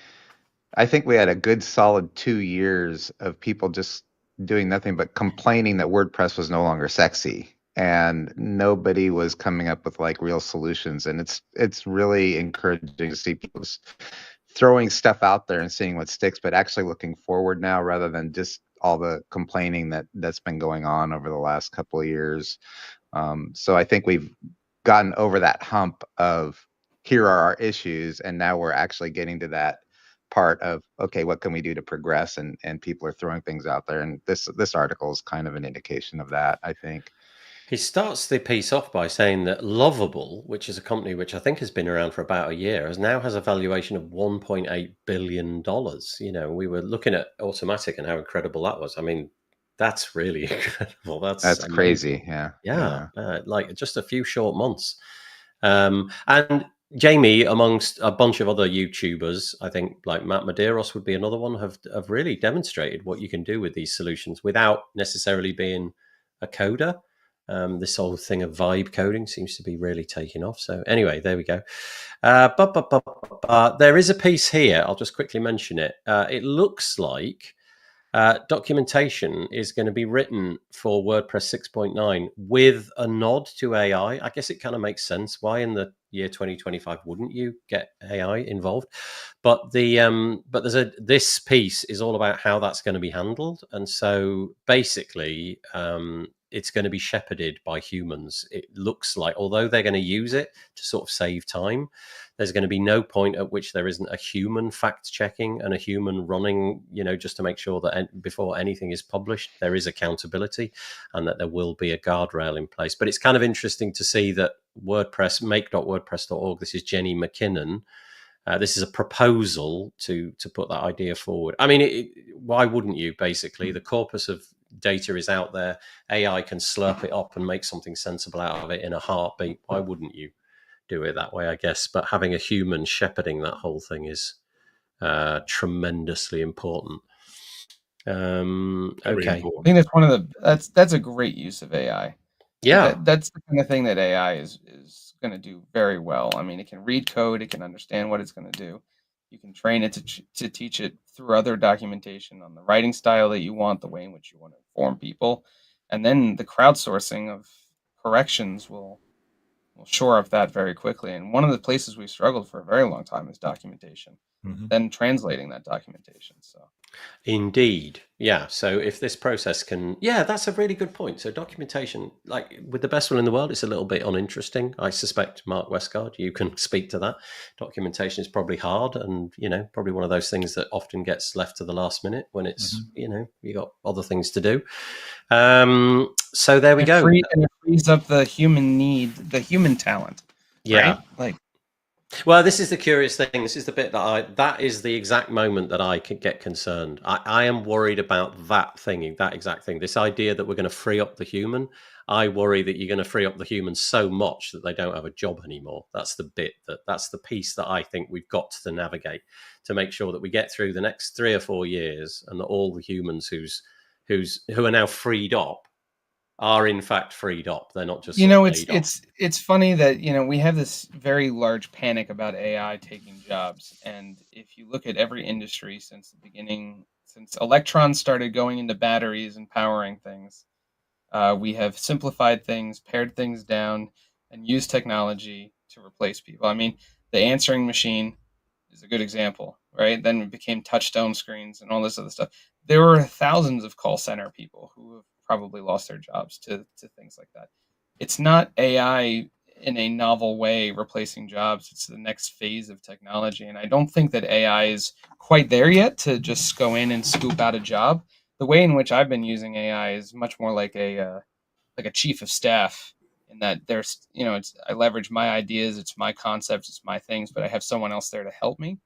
I think we had a good solid 2 years of people just doing nothing but complaining that WordPress was no longer sexy, and nobody was coming up with real solutions. And it's really encouraging to see people just throwing stuff out there and seeing what sticks, but actually looking forward now rather than just all the complaining that's been going on over the last couple of years. So I think we've gotten over that hump of here are our issues, and now we're actually getting to that part of, okay, what can we do to progress? And people are throwing things out there, and this article is kind of an indication of that, I think. He starts the piece off by saying that Lovable, which is a company which I think has been around for about a year, now has a valuation of $1.8 billion. We were looking at Automatic and how incredible that was. I mean, that's really incredible. That's crazy. Yeah. Like just a few short months. And Jamie, amongst a bunch of other YouTubers, I think like Matt Medeiros would be another one, have really demonstrated what you can do with these solutions without necessarily being a coder. This whole thing of vibe coding seems to be really taking off. So anyway, there we go. There is a piece here. I'll just quickly mention it. It looks like documentation is going to be written for WordPress 6.9 with a nod to AI. I guess it kind of makes sense. Why in the year 2025 wouldn't you get AI involved? But this piece is all about how that's going to be handled. And so basically, it's going to be shepherded by humans. It looks like, although they're going to use it to sort of save time, there's going to be no point at which there isn't a human fact checking and a human running, just to make sure that before anything is published, there is accountability and that there will be a guardrail in place. But it's kind of interesting to see that WordPress, make.wordpress.org, this is Jenny McKinnon. This is a proposal to put that idea forward. I mean, why wouldn't you, basically? The corpus of data is out there. AI can slurp it up and make something sensible out of it in a heartbeat. Why wouldn't you do it that way, I guess? But having a human shepherding that whole thing is tremendously important. Okay. I think that's one of the that's a great use of AI. Yeah, that's the kind of thing that AI is going to do very well. I mean, it can read code, it can understand what it's going to do. You can train it to teach it through other documentation on the writing style that you want, the way in which you want to inform people, and then the crowdsourcing of corrections will shore up that very quickly. And one of the places we've struggled for a very long time is documentation, then translating that documentation. So indeed. Yeah. So if this process can, that's a really good point. So documentation, like with the best one in the world, it's a little bit uninteresting. I suspect, Marc Westguard, you can speak to that. Documentation is probably hard and, probably one of those things that often gets left to the last minute when it's, you got other things to do. So there we go. And it frees up the human need, the human talent. Yeah. Right? Like, well, this is the curious thing. This is the bit that is the exact moment that I can get concerned. I am worried about that exact thing. This idea that we're going to free up the human. I worry that you're going to free up the human so much that they don't have a job anymore. That's the bit that's the piece that I think we've got to navigate to make sure that we get through the next 3 or 4 years and that all the humans who are now freed up are in fact freed up. They're not just it's funny that we have this very large panic about AI taking jobs, and if you look at every industry since the beginning, since electrons started going into batteries and powering things, we have simplified things, pared things down, and used technology to replace people. I mean, the answering machine is a good example, right? Then it became touchstone screens and all this other stuff. There were thousands of call center people who have probably lost their jobs to things like that. It's not AI in a novel way replacing jobs. It's the next phase of technology. And I don't think that AI is quite there yet to just go in and scoop out a job. The way in which I've been using AI is much more like a chief of staff, in that there's, I leverage my ideas, it's my concepts, it's my things, but I have someone else there to help me.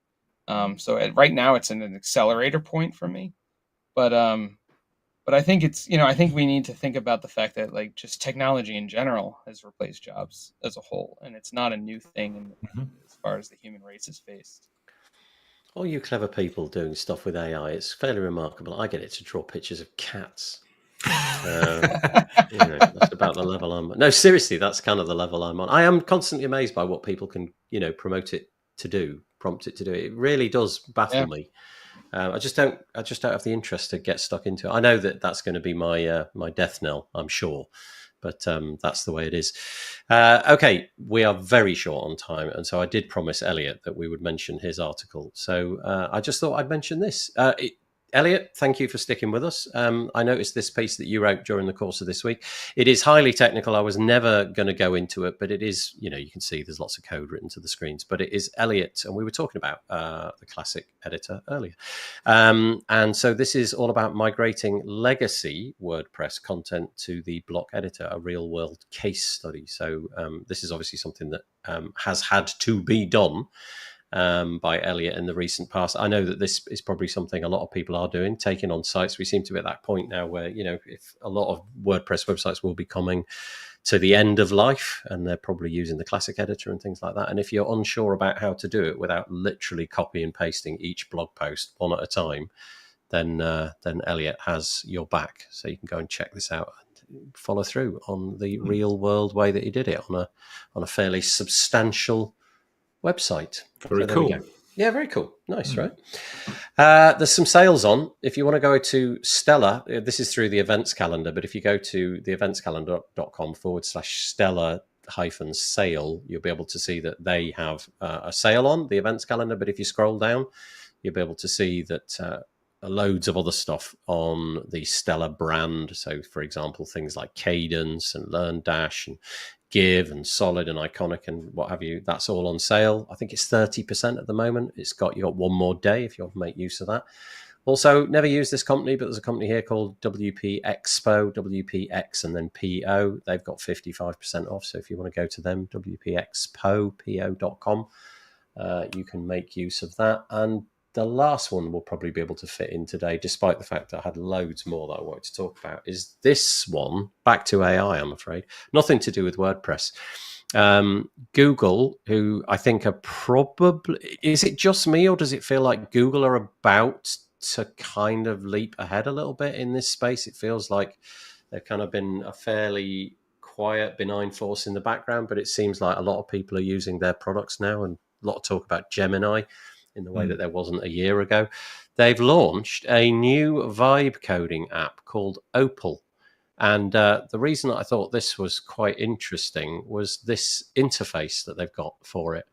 So right now it's an accelerator point for me. But I think it's, I think we need to think about the fact that like just technology in general has replaced jobs as a whole, and it's not a new thing as far as the human race is faced. All you clever people doing stuff with AI, it's fairly remarkable. I get it to draw pictures of cats. That's about the level I'm on. No, seriously, that's kind of the level I'm on. I am constantly amazed by what people can, promote it to do, prompt it to do. It really does baffle me. I just don't have the interest to get stuck into it. I know that that's going to be my death knell, I'm sure, but that's the way it is. Okay, we are very short on time, and so I did promise Elliot that we would mention his article. So I just thought I'd mention this. Elliot, thank you for sticking with us. I noticed this piece that you wrote during the course of this week. It is highly technical. I was never going to go into it, but it is, you can see there's lots of code written to the screens, but it is Elliot. And we were talking about the classic editor earlier. And so this is all about migrating legacy WordPress content to the block editor, a real world case study. So this is obviously something that has had to be done. by Elliot in the recent past. I know that this is probably something a lot of people are doing, taking on sites. We seem to be at that point now where, if a lot of WordPress websites will be coming to the end of life, and they're probably using the classic editor and things like that. And if you're unsure about how to do it without literally copy and pasting each blog post one at a time, then Elliot has your back. So you can go and check this out and follow through on the real world way that he did it on a fairly substantial website. Very cool. Yeah, very cool. Nice, right? There's some sales on. If you want to go to Stella, this is through the events calendar, but if you go to theeventscalendar.com/Stella-sale, you'll be able to see that they have a sale on the events calendar. But if you scroll down, you'll be able to see that loads of other stuff on the Stella brand. So, for example, things like Cadence and LearnDash and Give and Solid and Iconic and what have you, that's all on sale. I think it's 30% at the moment. You got one more day if you want to make use of that. Also, never used this company, but there's a company here called WP Expo, WPX and then PO. They've got 55% off. So if you want to go to them, WPXpo.com, you can make use of that. And the last one we'll probably be able to fit in today, despite the fact that I had loads more that I wanted to talk about, is this one, back to AI, I'm afraid. Nothing to do with WordPress. Google, who I think are probably... Is it just me, or does it feel like Google are about to kind of leap ahead a little bit in this space? It feels like they've kind of been a fairly quiet, benign force in the background, but it seems like a lot of people are using their products now, and a lot of talk about Gemini in the way that there wasn't a year ago. They've launched a new vibe coding app called Opal. And the reason that I thought this was quite interesting was this interface that they've got for it.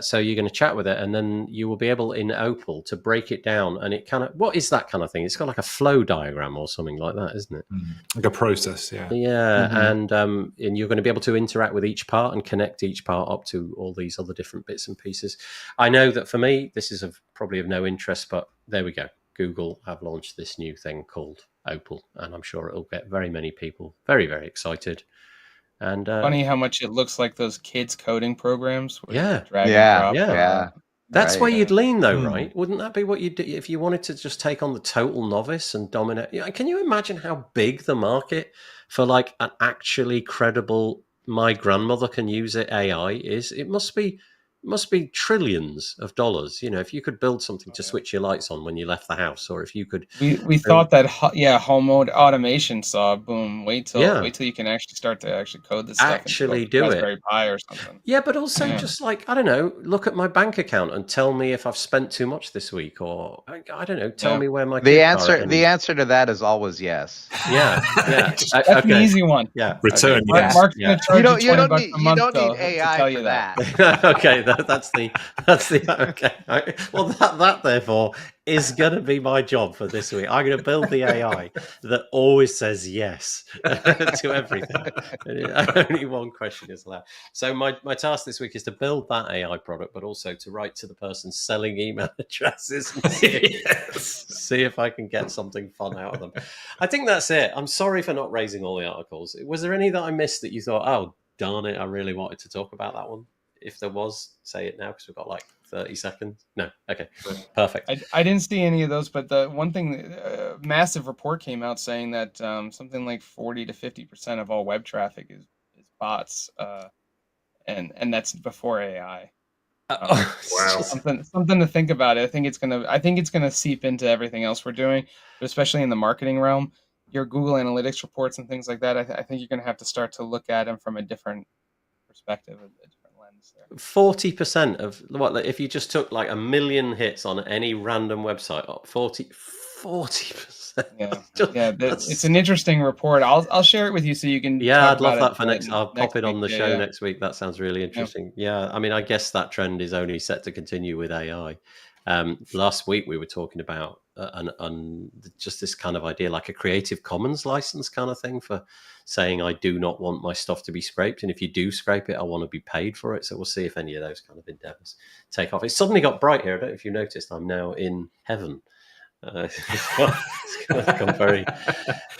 So you're going to chat with it, and then you will be able in Opal to break it down. And it kind of, what is that kind of thing? It's got like a flow diagram or something like that, isn't it? Like a process, yeah. Yeah, and you're going to be able to interact with each part and connect each part up to all these other different bits and pieces. I know that for me, this is probably of no interest, but there we go. Google have launched this new thing called Opal, and I'm sure it'll get very many people very, very excited. And funny how much it looks like those kids coding programs. Yeah. That's right. where you'd lean, though, right? Wouldn't that be what you'd do if you wanted to just take on the total novice and dominate? Can you imagine how big the market for like an actually credible "my grandmother can use it" AI is? It must be trillions of dollars. If you could build something to switch your lights on when you left the house, or if you could, we thought that home automation saw boom. Wait till you can actually start to code this stuff. Actually do it. Raspberry Pi or something. Yeah, but also just like, I don't know, look at my bank account and tell me if I've spent too much this week, or I don't know, tell me where my the answer to that is always yes. Yeah. That's an easy one. Yeah. Return. Okay. Marc's gonna charge you $20 a month. You don't need AI to tell you for that. Okay, that's the okay. Well, that therefore is going to be my job for this week. I'm going to build the AI that always says yes to everything. Only one question is allowed. So my task this week is to build that AI product, but also to write to the person selling email addresses and see if I can get something fun out of them. I think that's it. I'm sorry for not raising all the articles. Was there any that I missed that you thought, oh, darn it, I really wanted to talk about that one? If there was, say it now, because we've got like 30 seconds. No. Okay. Perfect. I didn't see any of those, but the one thing, massive report came out saying that something like 40 to 50% of all web traffic is bots, and that's before AI. Wow. Something to think about. I think it's gonna seep into everything else we're doing, but especially in the marketing realm. Your Google Analytics reports and things like that. I think you're gonna have to start to look at them from a different perspective, a different lens there. 40% of what, if you just took like 1 million hits on any random website, 40%. It's an interesting report. I'll share it with you so you can. Yeah, I'd love that for next. I'll pop it on the show next week. That sounds really interesting. Yeah, I mean, I guess that trend is only set to continue with AI. Last week we were talking about just this kind of idea, like a Creative Commons license kind of thing for saying I do not want my stuff to be scraped, and if you do scrape it, I want to be paid for it. So we'll see if any of those kind of endeavors take off. It suddenly got bright here. I don't know if you noticed. I'm now in heaven. It's going to become very,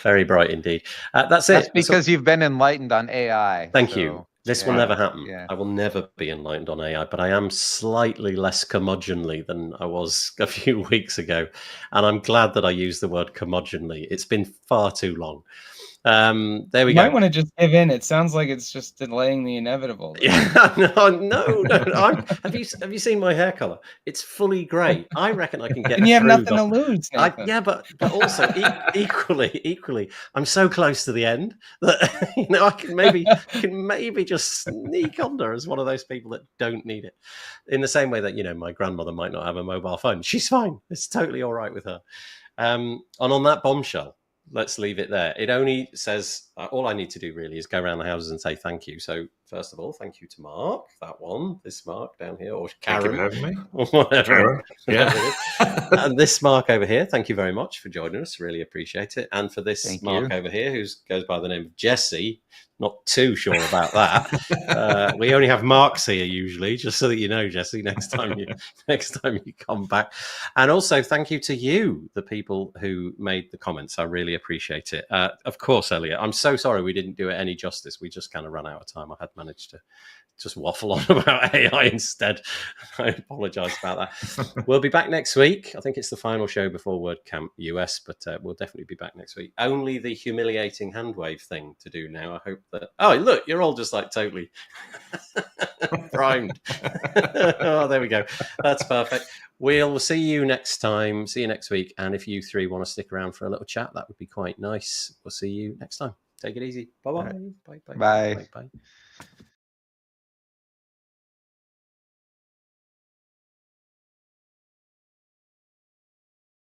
very bright indeed. That's it. That's because you've been enlightened on AI. Thank you. This will never happen. I will never be enlightened on AI, but I am slightly less curmudgeonly than I was a few weeks ago. And I'm glad that I used the word curmudgeonly. It's been far too long. There we go. You might want to just give in. It sounds like it's just delaying the inevitable. Yeah, no. Have you seen my hair color? It's fully grey. I reckon I can get. And you have nothing to lose. Yeah, but also equally, I'm so close to the end that I can maybe just sneak under as one of those people that don't need it. In the same way that my grandmother might not have a mobile phone. She's fine. It's totally all right with her. And on that bombshell, let's leave it there. It only says all I need to do really is go around the houses and say thank you. So first of all, thank you to Mark, this Mark down here, or Karen, thank you for having me, or whatever. Karen. Yeah, and this Mark over here. Thank you very much for joining us. Really appreciate it. And for this Mark over here, who goes by the name of Jesse. Not too sure about that. We only have Marks here usually, just so that you know, Jesse. Next time you come back, and also thank you to you, the people who made the comments. I really appreciate it. Of course, Elliot. I'm so sorry we didn't do it any justice. We just kind of ran out of time. I had managed to just waffle on about AI instead. I apologize about that. We'll be back next week. I think it's the final show before WordCamp US, but we'll definitely be back next week. Only the humiliating hand wave thing to do now. I hope that... Oh, look, you're all just like totally primed. Oh, there we go. That's perfect. We'll see you next time. See you next week. And if you three want to stick around for a little chat, that would be quite nice. We'll see you next time. Take it easy. Bye-bye. Right. Bye. Bye.